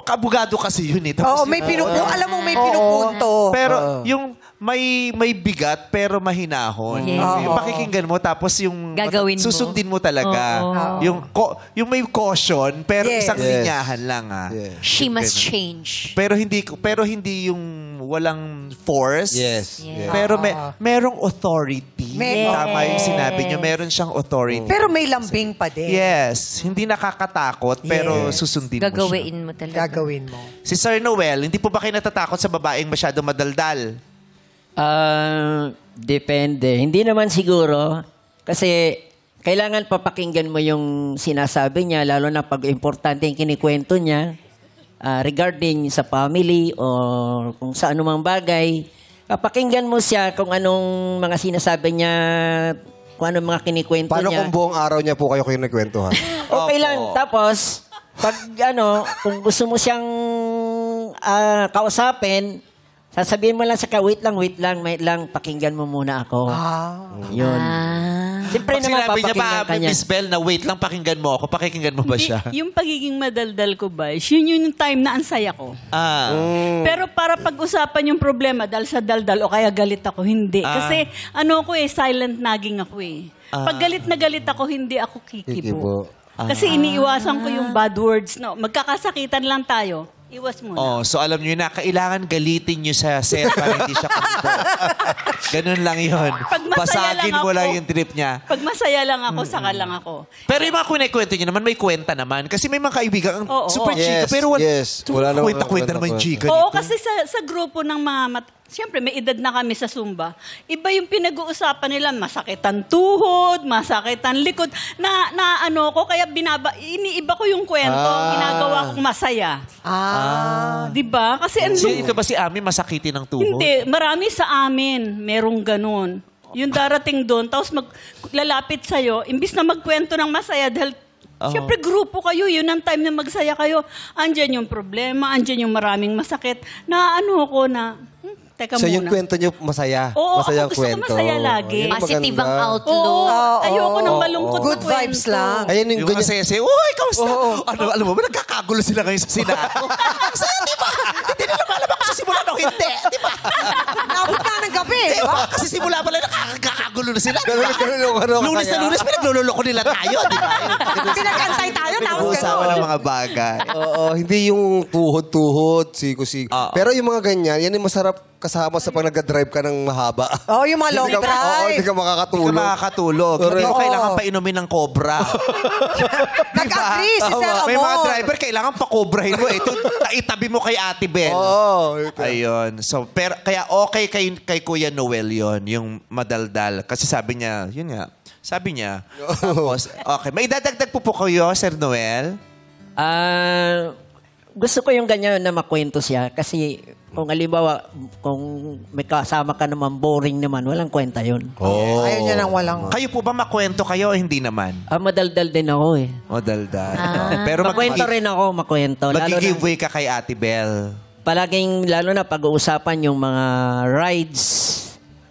Kabugado kasi yun eh. Oo, may pinupunto. Alam mo, may pinupunto. Pero yung may bigat pero mahinahon. Yes. Yung pakikinggan mo tapos yung Gagawin mo. susundin mo talaga. Yung may caution pero Yes. isang linyahan lang She must change. Pero hindi yung walang force. Yes. Pero merong authority. Meron. Tama yung sinabi niyo, meron siyang authority. Pero may lambing pa din. Yes, hindi nakakatakot pero susundin mo siya. Gagawin mo talaga. Gagawin mo. Si Sir Noel, hindi po ba kayo natatakot sa babaeng masyado madaldal? Depende. Hindi naman siguro. Kasi kailangan papakinggan mo yung sinasabi niya, lalo na pag importante yung kinikwento niya regarding sa family o kung sa anumang bagay. Papakinggan mo siya kung anong mga sinasabi niya, kung anong mga kinikwento Paano niya. kung buong araw niya po kayo kinukwentuhan? Okay lang. Tapos, pag kung gusto mo siyang kausapin, sasabihin mo lang sa wait lang, pakinggan mo muna ako. Yun. Siyempre Pag naman, sinabi niya papakinggan ka pa, niya. Miss Bell, na wait lang, pakinggan mo ako. Pakikinggan mo ba siya? Yung pagiging madaldal ko ba, yun yung time na ang saya ko. Pero para pag-usapan yung problema dahil sa daldal o kaya galit ako, hindi. Kasi silent nagging ako eh. Pag galit na galit ako, hindi ako kikibo. Kasi iniiwasan ko yung bad words. No? Magkakasakitan lang tayo. Iwas muna. So alam niyo na, kailangan galitin niyo sa set para hindi siya kampo. Ganun lang yun. Pag masaya Pasagin lang mo ako, lang yung trip niya. Pag masaya lang ako, saka lang ako. Pero yung mga kwento niyo naman, may kwenta naman. Kasi may mga kaibigan, Oo, super oo. chika. Pero Wala naman kwenta naman yung chika Oo, nito. kasi sa grupo ng mga siyempre, may edad na kami sa Zumba. Iba yung pinag-uusapan nila, masakit ang tuhod, masakit ang likod. Kaya iniiba ko yung kwento, ginagawa kong masaya. Diba? Kasi Ito ba si Ami masakitin ng tuhod? hindi, marami sa amin, merong ganun. Yung darating doon, tapos lalapit sa'yo, imbis na magkwento ng masaya dahil siyempre, grupo kayo. Yun ang time na magsaya kayo. Andyan yung problema, andyan yung maraming masakit. Teka So muna. yung kwento niyo masaya? Oo, Masayang ako gusto ko kwento. masaya lagi. Ayun, Positive ang maganda. outlook. Oo, ayoko ng malungkot na Good vibes kwento. lang. Ayun yung Yung ganyan. masaya-saya, uy, kamusta? Alam mo ba, nagkakagulo sila ngayon sa Senado. Masaya, di ba? Hindi nila malabak kasi simula no, hindi. Di ba? Naabot na ng gabi. Di ba? Kasi simula pala nakakagulo na sila. Di ba? Ganun, Lunes na lunes, pinagluloloko nila tayo. Di ba? Pinag-antay tayo, tapos Pinag-uusapan gano'n. ng mga bagay. Oo, hindi yung tuhod-tuhod, sigo-sigo. Pero yung mga ganyan, yan yung masarap kasama sa pag nag-drive ka ng mahaba. Oo, yung mga long Oo, drive. hindi ka Hindi ka makakatulog. makakatulog. Hindi mo kailangan pa inumin ng cobra. Nag-agree si Sir May mga Amor. driver, kailangan pa cobrahin mo. Ito, itabi mo kay Ate Bel. Oo. Ayun. So, pero, kaya okay kay Kuya Noel yon yung madaldal. Kasi sabi niya, yun nga, tapos, okay. May dadagdag po kayo, Sir Noel? Gusto ko yung ganyan na makwento siya kasi kung halimbawa, kung may kasama ka naman, boring naman, walang kwenta yun. Ayaw niya nang walang... Kayo po ba makwento kayo o hindi naman? Madaldal din ako eh. Madaldal. Pero Makwento rin ako, makwento. Lalo na, mag-giveaway ka kay Ate Bel. palaging, lalo na pag-uusapan yung mga rides.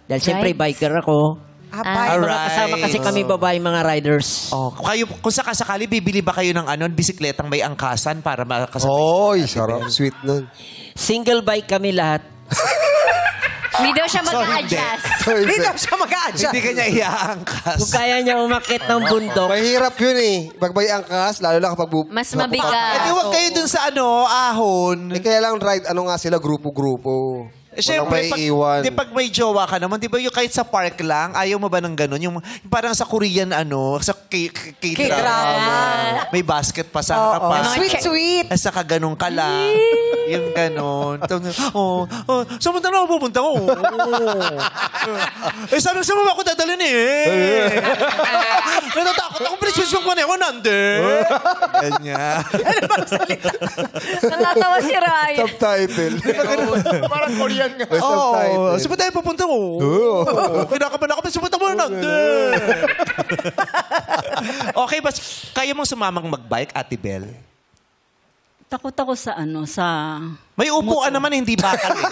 Dahil siyempre, biker ako. Mga kasama kasi kami babae mga riders. Kayo, kung sakasakali, bibili ba kayo ng bisikletang may angkasan para makasabay? Oy, sarap. Sweet nun. Single bike kami lahat. Hindi daw siya mag-a-adjust. Hindi daw siya mag-a-adjust. Hindi ka niya iaangkas. Kung kaya niya umakit ng bundok. Mahirap yun eh. Pag may angkas, lalo na kapag... Mas mabigat. Eh, di wag kayo dun sa ahon. Eh, kaya lang ride, nga sila, grupo-grupo. Siyempre, pag may jowa ka naman, di ba yung kahit sa park lang, ayaw mo ba ng ganun? Yung parang sa Korean, sa K-drama. May basket pa sa harapan. Sweet. Saka ganun ka lang. Yung ganun. Saan mo na ako pupunta ko? Sabi mo ako dadalhin eh. Natatakot ako, princess mo ko nande. Ganyan. Natatawa si Ryan. Subtitle. Parang Korean nga. Saan ba tayo pupunta ko? Kinakabahan ako, saan mo na nande. Okay, bas, kaya mong sumamang mag-bike, Ate Bel? Takot ako sa May upuan naman, hindi bakal eh.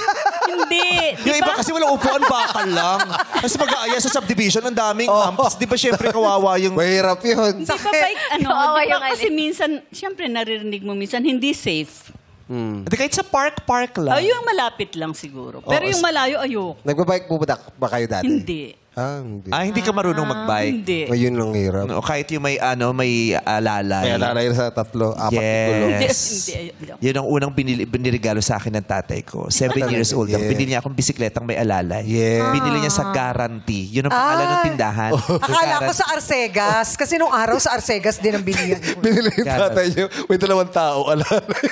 Hindi. Yung iba kasi walang upuan, bakal lang. Kasi mag-aaya sa subdivision, ang daming amps. Di ba syempre kawawa yung... Mahirap yun. Di ba bike, Kawawa di yung ba kasi minsan, siyempre naririnig mo minsan, hindi safe. Hindi, kahit sa park lang. Yung malapit lang siguro. Pero yung malayo, ayoko. Nagbabike po ba kayo dati? Hindi. Hindi ka marunong mag-bike. Hindi. Ayun lang hirap. O kahit yung may alalay. May alalay sa 3, 4 gulo. Yes. Hindi. Yun ang unang binirigalo sa akin ng tatay ko. 7 years old. Yeah. Binili niya akong bisikletang may alalay. Yeah. Binili niya sa Guarantee. Yun ang pangalan ng tindahan. Akala ko sa Arcegas. Kasi nung araw sa Arcegas din ang bilihan ko. Binili yung tatay niyo. May 2 tao, alalay.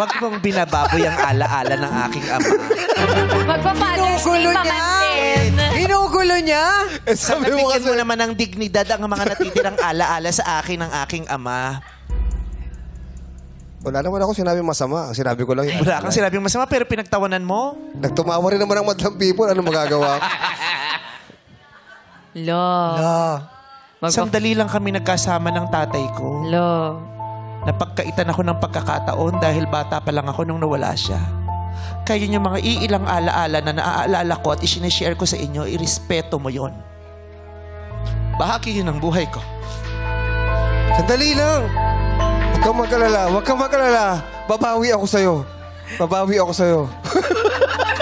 Wag mong binababoy ang alaala ng aking ama. Magpa-Father's Day Ginugulo pa niya. man din. Ginugulo niya. Sabi mo Nabigyan kasi, mo naman ng dignidad ang mga natitirang alaala sa akin ng aking ama. wala naman ako sinabing masama. Ang sinabi ko lang yun. Wala kang sinabing masama pero pinagtawanan mo. Nagtumawa rin naman ang madlang people. Ano magagawa ko? Lo. Sandali lang kami nagkasama ng tatay ko. Lo. Napagkaitan ako ng pagkakataon dahil bata pa lang ako nung nawala siya. Kaya yung mga iilang alaala na naaalala ko at isinishare ko sa inyo, irespeto mo yon. Bahagi yun ng buhay ko. Sandali lang. Huwag kang mag-alala. Huwag kang mag-alala. Babawi ako sa'yo. Babawi ako sa'yo.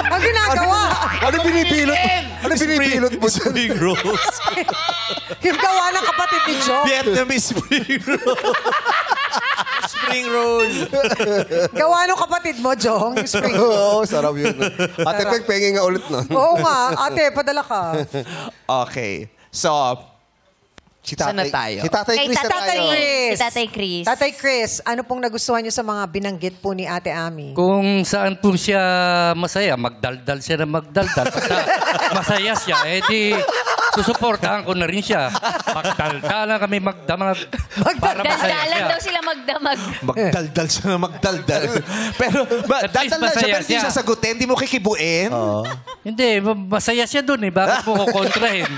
Ang ginagawa. Ano binipilot mo? Ano binipilot mo? Spring rolls. Yung gawa ng kapatid ni Joe. Vietnamese spring roll. Spring roll. Gawa ng kapatid mo, Jong. Yung spring. Oo, sarap yun. Ate Peg, pengi nga ulit nun. Oo nga. Ate, padala ka. Okay. So, Si saan na tayo? Si Tatay Kay Chris na Tatay tayo. Chris. Si Tatay Chris. Tatay Chris, ano pong nagustuhan niyo sa mga binanggit po ni Ate Ami? Kung saan po siya masaya, magdaldal siya na magdaldal. Basta masaya siya, di susuportahan ko na rin siya. Magdaldalan kami magdamag para masaya Daldalan siya. daw sila magdamag. magdaldal siya na magdaldal. Pero, At least dadal na siya, masaya pero di siya. sasagutin, di mo kikibuin. Hindi, masaya siya dun eh. Bakit mo kukontrahin?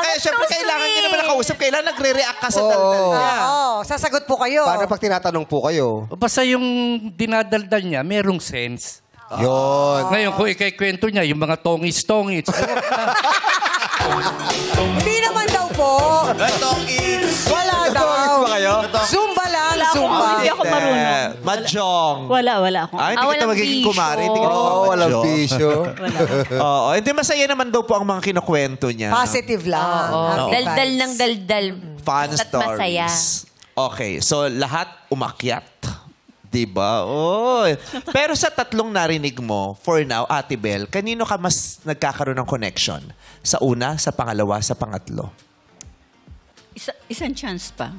Kaya syempre, kailangan niya naman nakausap. Kailangan nagre-react ka sa daldal niya. Oo, sasagot po kayo. Paano pag tinatanong po kayo? Basta yung dinadaldal niya, merong sense. Yun. Ngayon, kung ikaikwento niya, yung mga tongis-tongis. Hindi naman daw po. Wala daw. ba kayo? Zumba lang, Zumba. Hindi ako marunong. Mahjong. Wala ako. Ay, hindi kita walang magiging bisyo. kumari. Hindi ka Oo, walang bisyo. Oo, hindi masaya naman daw po ang mga kinukwento niya. Positive lang. Happy Daldal vibes. ng daldal. Fun Basta't stories. masaya. Okay, so lahat umakyat. Diba? Oh. Pero sa tatlong narinig mo, for now, Ate Bel, kanino ka mas nagkakaroon ng connection? Sa una, sa pangalawa, sa pangatlo? Isang chance pa.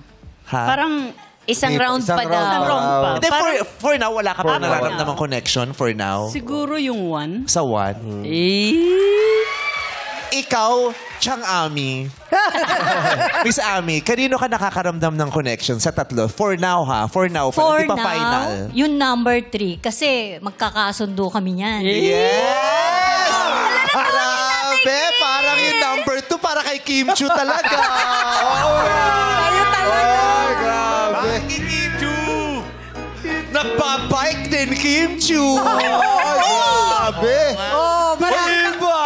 Ha? Parang Isang round pa Isang daw. isang round pa. Hindi, for now, wala ka pa For now. nararamdamang connection for now. Siguro yung one. Sa one. Ikaw, Chang Ami. Miss Ami, kanino ka nakakaramdam ng connection sa tatlo? For now, ha? For now. For Hindi pa now, final. yung number 3. Kasi magkakasundo kami niyan. Yes! Grabe! Parang yung number 2 para kay Kim Chu talaga. Kayo talaga. Grabe. Kim Chu! Nagpa-bike din, Kim Chu! Grabe. Oh, marami. Diba?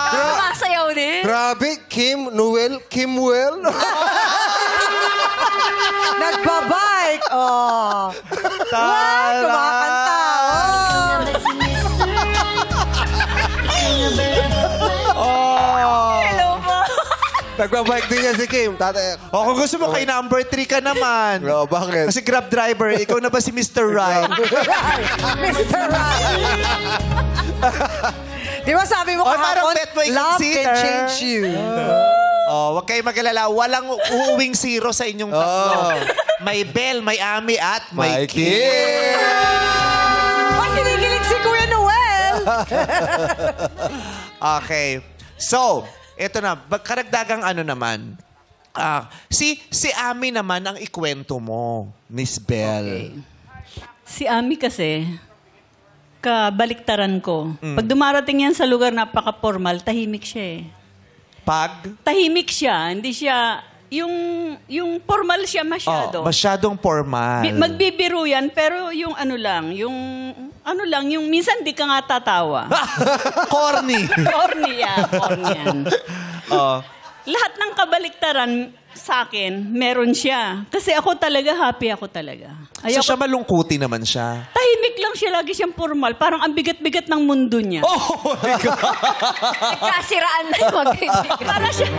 Sumasayaw din. Grabe. Kim, Noel, Kimwell. Nagbabike. Oh. Wow, kumakanta. Hello po. Nagbabike din niya si Kim. Tatay. O kung gusto mo kay number 3 ka naman. Bro, bakit? Kasi Grab driver, ikaw na ba si Mr. Right? Mr. Right. Di ba sabi mo Parang kahapon, bet mo love i-consider. can change you. Oh, wag kayong mag-alala. Walang uuwing zero sa inyong tatlo. May Bel, may Ami, at may Kim. Ang kinikilig si Kuya Noel. Okay. So, eto na. Karagdagang ano naman. Si Ami naman ang ikwento mo, Miss Bel. Si Ami kasi, kabaliktaran ko. Pag dumarating yan sa lugar napaka-formal, tahimik siya eh. Pag? Tahimik siya, hindi siya, yung formal siya masyado. Masyadong formal. Magbibiro yan, pero yung minsan di ka nga tatawa. Corny. Corny yan. Oh. Lahat ng kabaliktaran sa akin, meron siya. Kasi ako talaga, happy ako talaga. So siya malungkuti naman siya. Tahimik lang siya, lagi siyang formal. Parang ang bigat-bigat ng mundo niya. Oh my God! Nagkasiraan na yung magkaibigan. Para siya,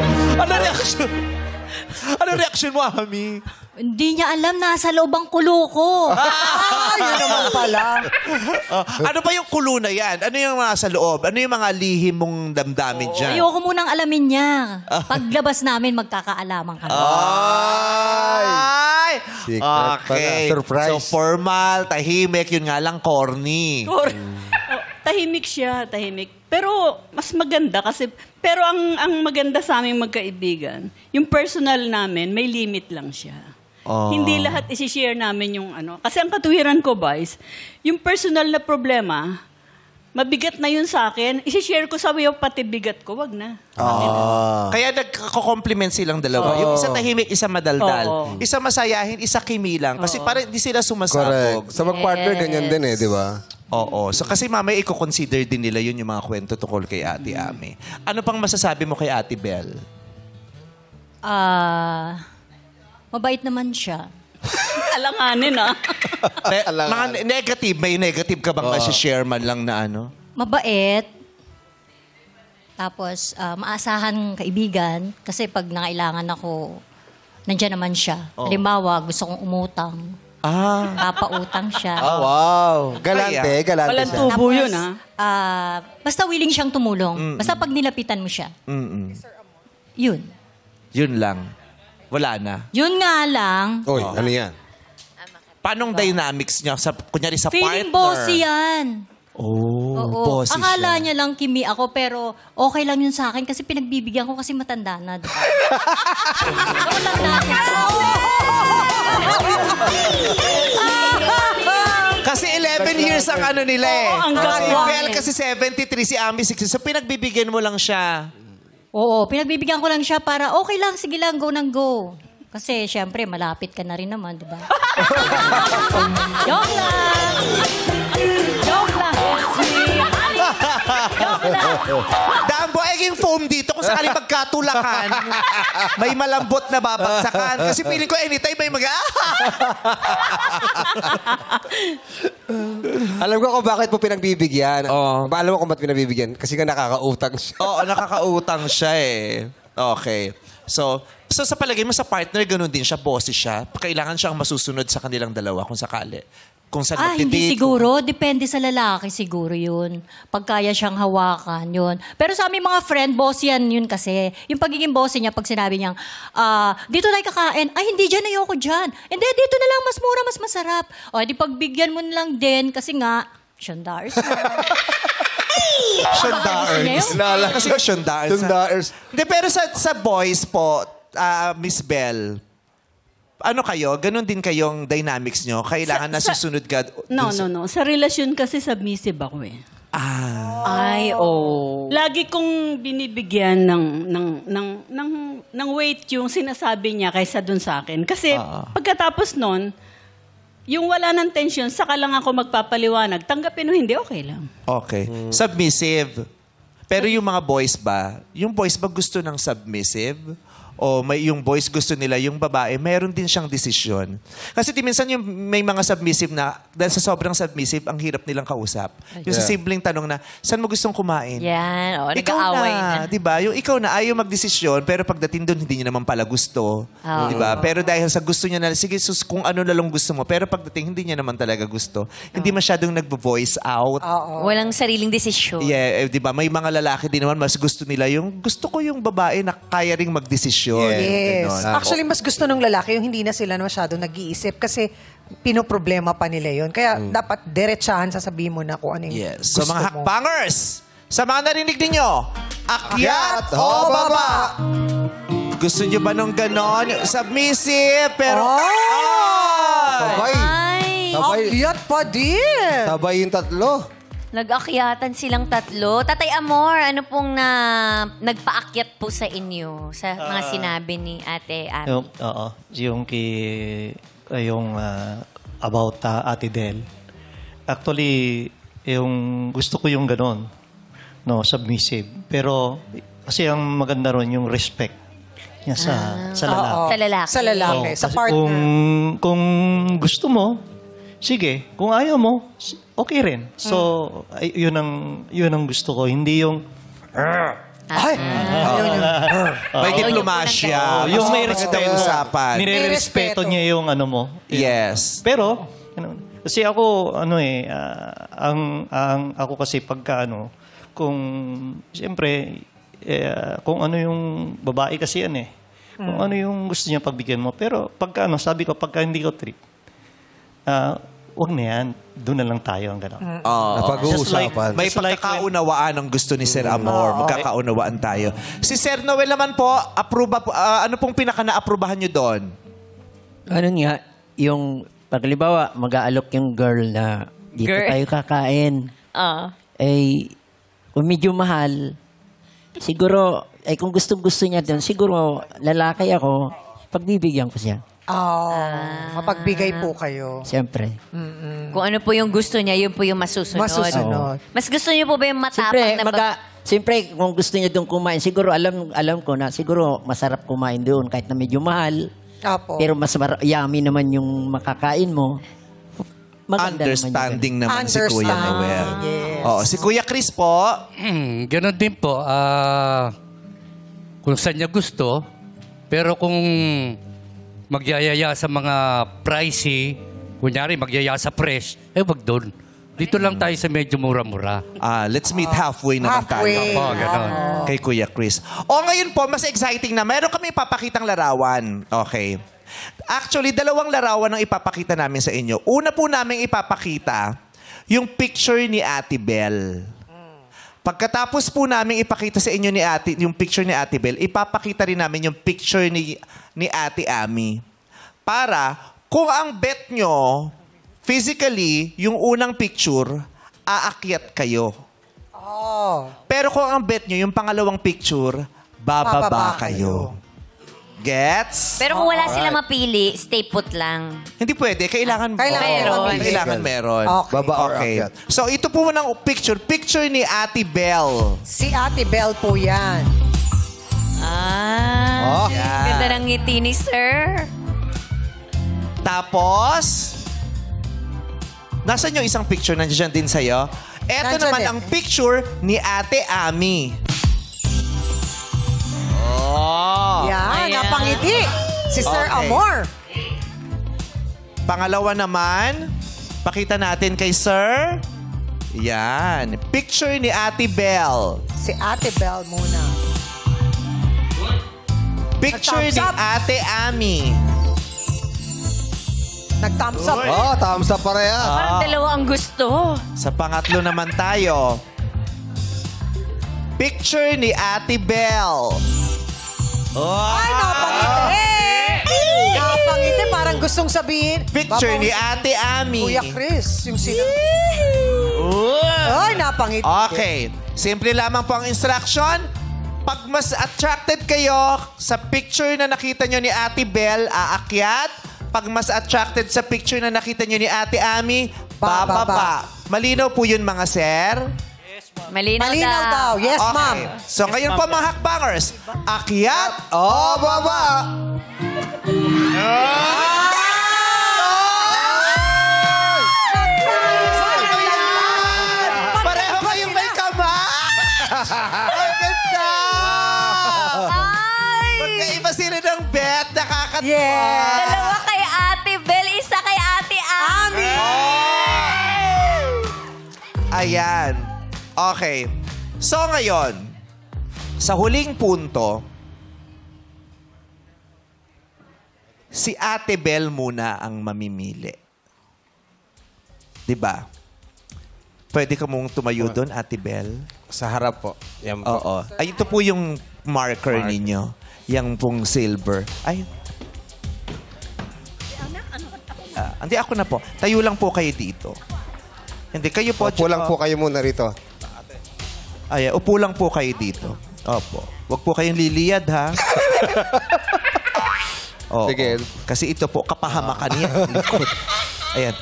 Ano reaction mo, Ami? Hindi niya alam, nasa loob ang kulo ko. Yun naman pala. Ano ba yung kulo na yan? Ano yung mga sa loob? Ano yung mga lihim mong damdamin dyan? Ayoko munang alamin niya. Paglabas namin, magkakaalaman kami. Ay! Secret pala. Surprise. So, formal, tahimik, yun nga lang, corny. Tahimik siya, tahimik. Pero mas maganda kasi, pero ang maganda sa aming magkaibigan, yung personal namin, may limit lang siya. Hindi lahat isi-share namin yung ano. Kasi ang katuwiran ko, boys, yung personal na problema, mabigat na yun sa akin, isi-share ko sa iyo, pati bigat ko, wag na. Kaya nagko-compliment silang dalawa. Yung isa tahimik, isa madaldal. Isa masayahin, isa kimilang. Kasi parang hindi sila sumasabog. Correct. Sa mag-partner, ganyan din di ba? Oo. So kasi mamaya i-consider din nila yun yung mga kwento tungkol kay Ate Ami. Ano pang masasabi mo kay Ate Belle? Mabait naman siya. Alanganin, Mga negative, may negative ka bang share man lang na ano? Mabait. Tapos, maasahan kaibigan. Kasi pag nangailangan ako, nandiyan naman siya. Halimbawa, gusto kong umutang. Papautang siya. Wow. Galante Walang siya. tubo yun, Basta willing siyang tumulong. Basta pag nilapitan mo siya. Yun. Yun lang. Wala na. Yun nga lang. Oy, ano yan? Paanong dynamics niya? Kunyari sa Feeling partner? bossy yan. Oo, bossy Akala siya. niya lang kimi ako, pero okay lang yun sa akin kasi pinagbibigyan ko kasi matanda na. Diba? Matanda na. Kasi 11 years ang ano nila eh. ang Si gagawin. Belle kasi 73, si Ami 60. So pinagbibigyan mo lang siya. Oo, pinagbibigyan ko lang siya para okay lang, sige lang, go nang go. Kasi syempre, malapit ka na rin naman, di ba? Joke lang! Joke lang! Joke lang! Dambo, eging foam dito kung sakaling magkatulakan. May malambot na babagsakan. Kasi feeling ko anytime may Alam ko kung bakit mo pinagbibigyan. Alam mo kung bakit pinagbibigyan. Kasi nga nakakautang siya. Oo, nakakautang siya eh. Okay. So sa palagay mo sa partner, ganun din siya, bossy siya. Kailangan siyang masusunod sa kanilang dalawa kung sakali. Kung saan Hindi magdi-date. siguro. Depende sa lalaki siguro yun. Pag kaya siyang hawakan, yun. Pero sa aming mga friend, boss yan yun kasi. Yung pagiging boss niya, pag sinabi niyang, dito tayo kakain. Ay, hindi dyan, ayoko dyan. Hindi, dito na lang, mas mura, mas masarap. O, di pagbigyan mo na lang din kasi nga, $100 na. Shondaers. Kasi shondaers. Shondaers. Hindi, pero sa boys po, Miss Belle, ano kayo? Ganon din kayong dynamics nyo? Kailangan nasusunod ka? No. Sa relasyon kasi submissive ako eh. Lagi kong binibigyan ng weight yung sinasabi niya kaysa dun sa akin. Kasi pagkatapos nun, yung wala ng tension, saka lang ako magpapaliwanag. Tanggapin o hindi, okay lang. Okay. Submissive. Pero yung mga boys ba gusto ng submissive? O yung boys gusto nila, yung babae, mayroon din siyang desisyon. Kasi minsan yung may mga submissive na, dahil sa sobrang submissive, ang hirap nilang kausap. Yung sa simpleng tanong na, saan mo gustong kumain? Yan, Ikaw nag-aaway na, di ba? Yung ikaw na ayaw magdesisyon, pero pagdating doon, hindi niya naman pala gusto. Di ba? Pero dahil sa gusto niya na, sige, sus, kung ano na lang gusto mo, pero pagdating, hindi niya naman talaga gusto. Hindi masyadong nag-voice out. Walang sariling desisyon. Yeah, di ba? May mga lalaki din naman, mas gusto nila yung, gusto ko yung babae na kaya ring magdesisyon. Yes. Ganon. Actually, mas gusto ng lalaki yung hindi na sila masyadong nag-iisip kasi pinoproblema pa nila yun. Kaya dapat diretsahan sasabihin mo na kung ano yung Yes. So gusto mga mo. hakbangers, sa mga narinig ninyo, akyat o baba? Gusto nyo ba nung ganon? Submissive, pero... Sabay. Sabay. Akyat pa din! Sabay yung tatlo. Nag-akyatan silang tatlo. Tatay Amor, ano pong nagpaakyat po sa inyo sa mga sinabi ni Ate Ami? Yung about Ate Del. Actually, yung gusto ko yung ganon, no, submissive. Pero kasi ang maganda ron yung respect niya sa lalaki. Sa lalaki. Sa lalaki, sa Kasi partner. Kung gusto mo, sige. Kung ayaw mo, okay rin. So, yun ang gusto ko. Hindi yung... May diplomasya. yung may respeto. Usapan. Nire-respeto niya yung ano mo. Yes. Pero, kasi ako, ako kasi pagka kung, siyempre, kung ano yung babae kasi yan eh. Kung ano yung gusto niya pagbigyan mo. Pero pagka sabi ko, pagka hindi ko trip, wag na yan. Doon na lang tayo ang gano'n. Napag-uusapan. May pagkakaunawaan ang gusto ni Sir Amor. Magkakaunawaan tayo. Si Sir Noel naman po, ano pong pinaka-na-aprobahan nyo doon? Ano nga, yung paglibawa, mag-aalok yung girl na dito tayo kakain. Kung medyo mahal, siguro, kung gusto niya doon, siguro lalaki ako, pagbibigyan ko siya. Mapagbigay po kayo. Siyempre. Kung ano po yung gusto niya, yun po yung masusunod. Mas gusto niyo po ba yung matapang na Siyempre, kung gusto niya doon kumain, siguro alam ko na, siguro masarap kumain doon kahit na medyo mahal. Pero mas yummy naman yung makakain mo. Understanding naman si Kuya Noel. Si Kuya Chris po. Ganon din po. Kung saan niya gusto, pero kung magyayaya sa mga pricey, kunyari magyaya sa fresh, wag doon. Dito lang tayo sa medyo mura-mura. Let's meet halfway naman tayo. Ganon. Kay Kuya Chris. Ngayon po, mas exciting na. Meron kami ipapakitang larawan. Okay. Actually, 2 larawan ang ipapakita namin sa inyo. Una po namin ipapakita yung picture ni Ate Bel. Pagkatapos po namin ipakita sa inyo yung picture ni Ate Bel, ipapakita rin namin yung picture ni Ate Ami. Para kung ang bet nyo, physically, yung unang picture, aakyat kayo. Pero kung ang bet nyo, yung pangalawang picture, bababa kayo. Gets? Pero kung wala sila mapili, stay put lang. Hindi pwede. Kailangan meron. Okay. So, ito po ng picture. Picture ni Ate Bel. Si Ate Bel po yan. Ganda ng ngiti ni Sir. Tapos, nasan yung isang picture? Nandiyan din sa'yo. Ito naman ang picture ni Ate Ami. Yan, napangiti. Si Sir Amor. Pangalawa naman, pakita natin kay Sir. Yan. Picture ni Ate Bel. Si Ate Bel muna. Picture ni Ate Ami. Nag-thumbs up. Thumbs up pareha. Parang dalawa ang gusto. Sa pangatlo naman tayo. Picture ni Ate Bel. Ay, napangiti! Napangiti, parang gustong sabihin. Picture ni Ate Ami. Kuya Chris, yung sila. Ay, napangiti. Okay. Simple lamang po ang instruction. Pag mas attracted kayo sa picture na nakita nyo ni Ate Bel, aakyat. Pag mas attracted sa picture na nakita nyo ni Ate Ami, bababa. Malinaw po yun, mga sir? Malinaw daw. Yes, ma'am. So ngayon po, mga hakbangers, akyat o baba? Pareho kayong may kamay! Ang ganda! Magkaiba sila ng bet, nakakatawa. Dalawa kay Ate Bel, isa kay Ate Ami. Ayan. Okay. So ngayon, sa huling punto, si Ate Bel muna ang mamimili. Diba? Pwede ka mong tumayo doon, Ate Bel? Sa harap po. Yan po. Oo. Ay, ito po yung marker ninyo. Yang pong silver. Ay. Hindi, ako na po. Tayo lang po kayo dito. Hindi, kayo po. Upo lang po kayo muna rito. Ay, upo lang po kayo dito. Opo. Huwag po kayong liliyad, ha? Oo. Sige. Kasi ito po, kapahamakan niya. Ayan,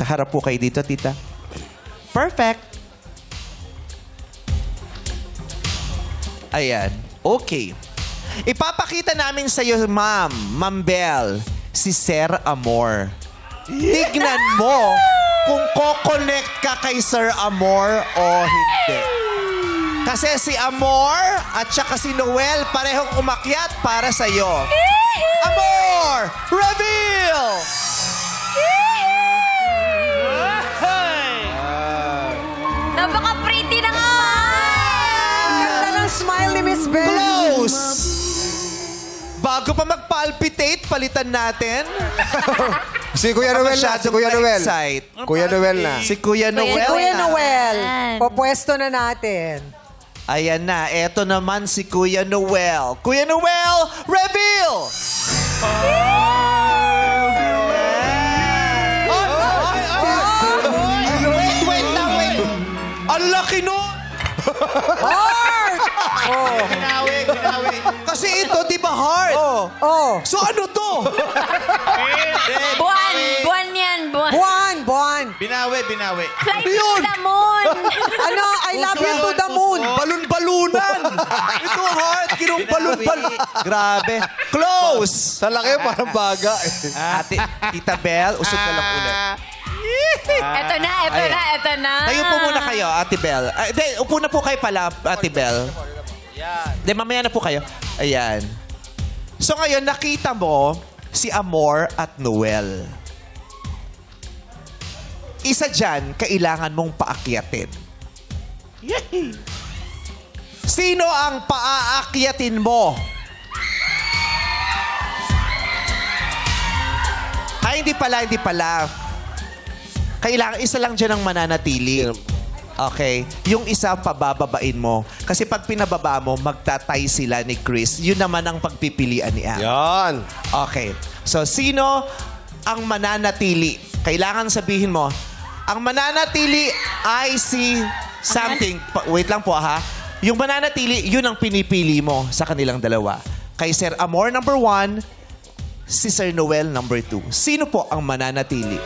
harap po kayo dito, tita. Perfect. Ayan. Okay. Ipapakita namin sa iyo, Ma'am Bel, si Sir Amor. Tignan mo kung ko-connect ka kay Sir Amor o hindi. Kasi si Amor at saka si Noel parehong umakyat para sa iyo. Amor! Reveal! Napaka-pretty ng smile! Ganda ng smile ni Miss Bel. Close! Bago pa mag-palpitate, palitan natin. Si Kuya Noel na. Si Kuya Noel. Kuya Noel na. Si Kuya Noel. Si Kuya na. Noel. Yan. Popwesto na natin. Ayan na. Eto naman si Kuya Noel. Kuya Noel, reveal! Wait lang, wait. Ang laki no! Heart! Binawi. Kasi ito, di ba heart? Oh. So ano to? Buwan yan, buwan. Buwan. Binawi. Fly to the moon. Ano? I love you to the moon. Balon-balunan! Ito heart, kinumbalon-balon. Grabe. Close! Sa laki, parang baga. Ate, Tita Belle, usog ka lang ulit. Eto na. Tayo po muna kayo, Ate Belle. Hindi, upo na po kayo pala, Ate Belle. Hindi, mamaya na po kayo. Ayan. So ngayon, nakita mo si Amor at Noel. Isa dyan, kailangan mong paakyatin. Sino ang paaakyatin mo? Ay, hindi pala. Kailangan, isa lang dyan ang mananatili. Okay. Yung isa, pabababain mo. Kasi pag pinababa mo, magtatay sila ni Chris. Yun naman ang pagpipilian ni Anne. Yan. Okay. So, sino ang mananatili? Kailangan sabihin mo, ang mananatili ay si something. Wait lang po ha. Yung mananatili, yun ang pinipili mo sa kanilang dalawa. Kay Sir Amor, number 1. Si Sir Noel, number 2. Sino po ang mananatili?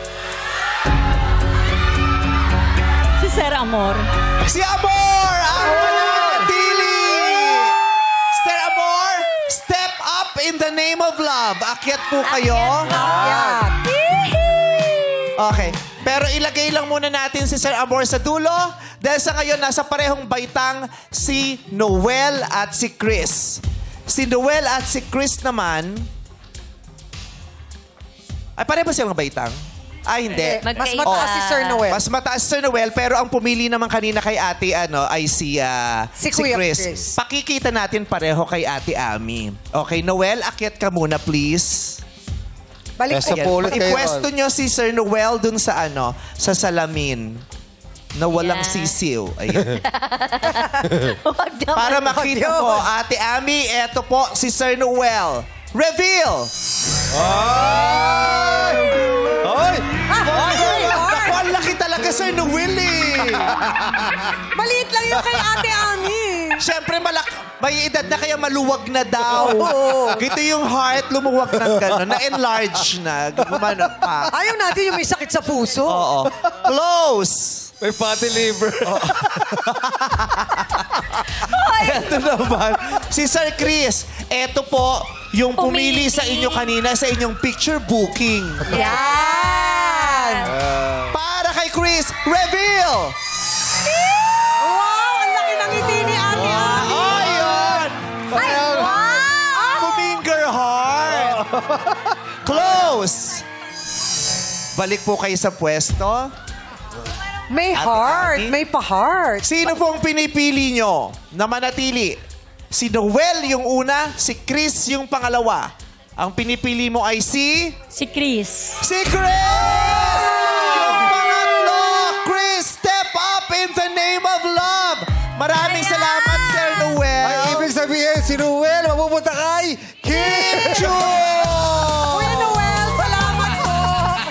Si Sir Amor. Si Amor ang mananatili! Sir Amor, step up in the name of love. Akyat po kayo. Okay. Pero ilagay lang muna natin si Sir Amor sa dulo dahil sa ngayon nasa parehong baitang si Noel at si Chris. Si Noel at si Chris naman... Ay, pareho ba silang baitang? Ay, hindi. Mas mataas si Sir Noel. Mas mataas si Sir Noel, pero ang pumili naman kanina kay ate ay si Kuya Chris. Chris. Pakikita natin pareho kay ate Ami. Okay, Noel, akyat ka muna, please. Balik Sa pulot kayo. Ipwesto nyo si Sir Noel dun sa sa salamin na walang Yeah. sisiw. Ayan. Para makita mo, ate Ami, eto po si Sir Noel. Reveal! Ay! Naku, ang laki talaga, Sir Noel eh. Maliit lang yung kay Ate Ami. Siyempre, may edad na kaya maluwag na daw. Gito yung heart, lumuwag na gano'n. Na-enlarge na. Gumano pa. Ayaw natin yung may sakit sa puso. Oo. Close! May fatty liver. Ito naman. Si Sir Chris, eto po yung pumili sa inyo kanina sa inyong picture booking. Yan! Para kay Chris, reveal! Wow! Ang laki ng ngiti ni Ate Ami. Ayun! Kuminger heart! Close! Balik po kayo sa pwesto. May Ate heart. Ami? May pa-heart. Sino pong pinipili nyo na manatili? Si Noel yung una, si Chris yung pangalawa. Ang pinipili mo ay si Chris. Chris! Yung pangatlo, Chris, step up in the name of love. Maraming salamat, Sir Noel. Ay, ibig sabihin, si Noel, mapupunta kay Kim Chu! Kuya Noel, salamat po.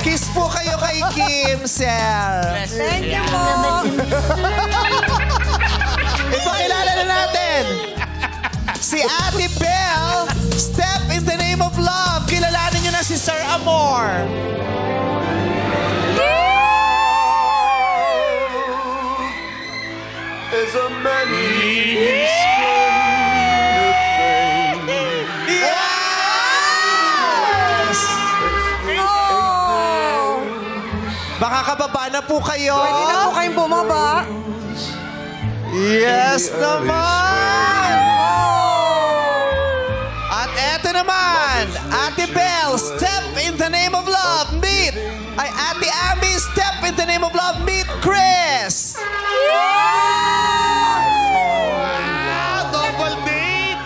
Kiss po kayo kay Kim, Sir. Thank you po. Ipakilala na natin. Si Ate Belle, step in the name of love. Kilalanin nyo na si Sir Amor. Is a many Yes! Baka kababa na po kayo. Pwede na po kayong bumaba. Yes naman! At eto naman, Ate Belle, step in the name of love, meet! Ay, Ate Ami, step in the name of love, meet Chris! double date!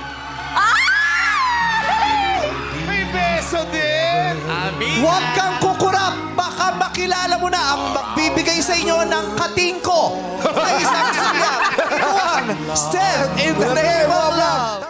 magbibigay sa inyo ng katingko sa isang siya. Ito ang Step in the Name of Love.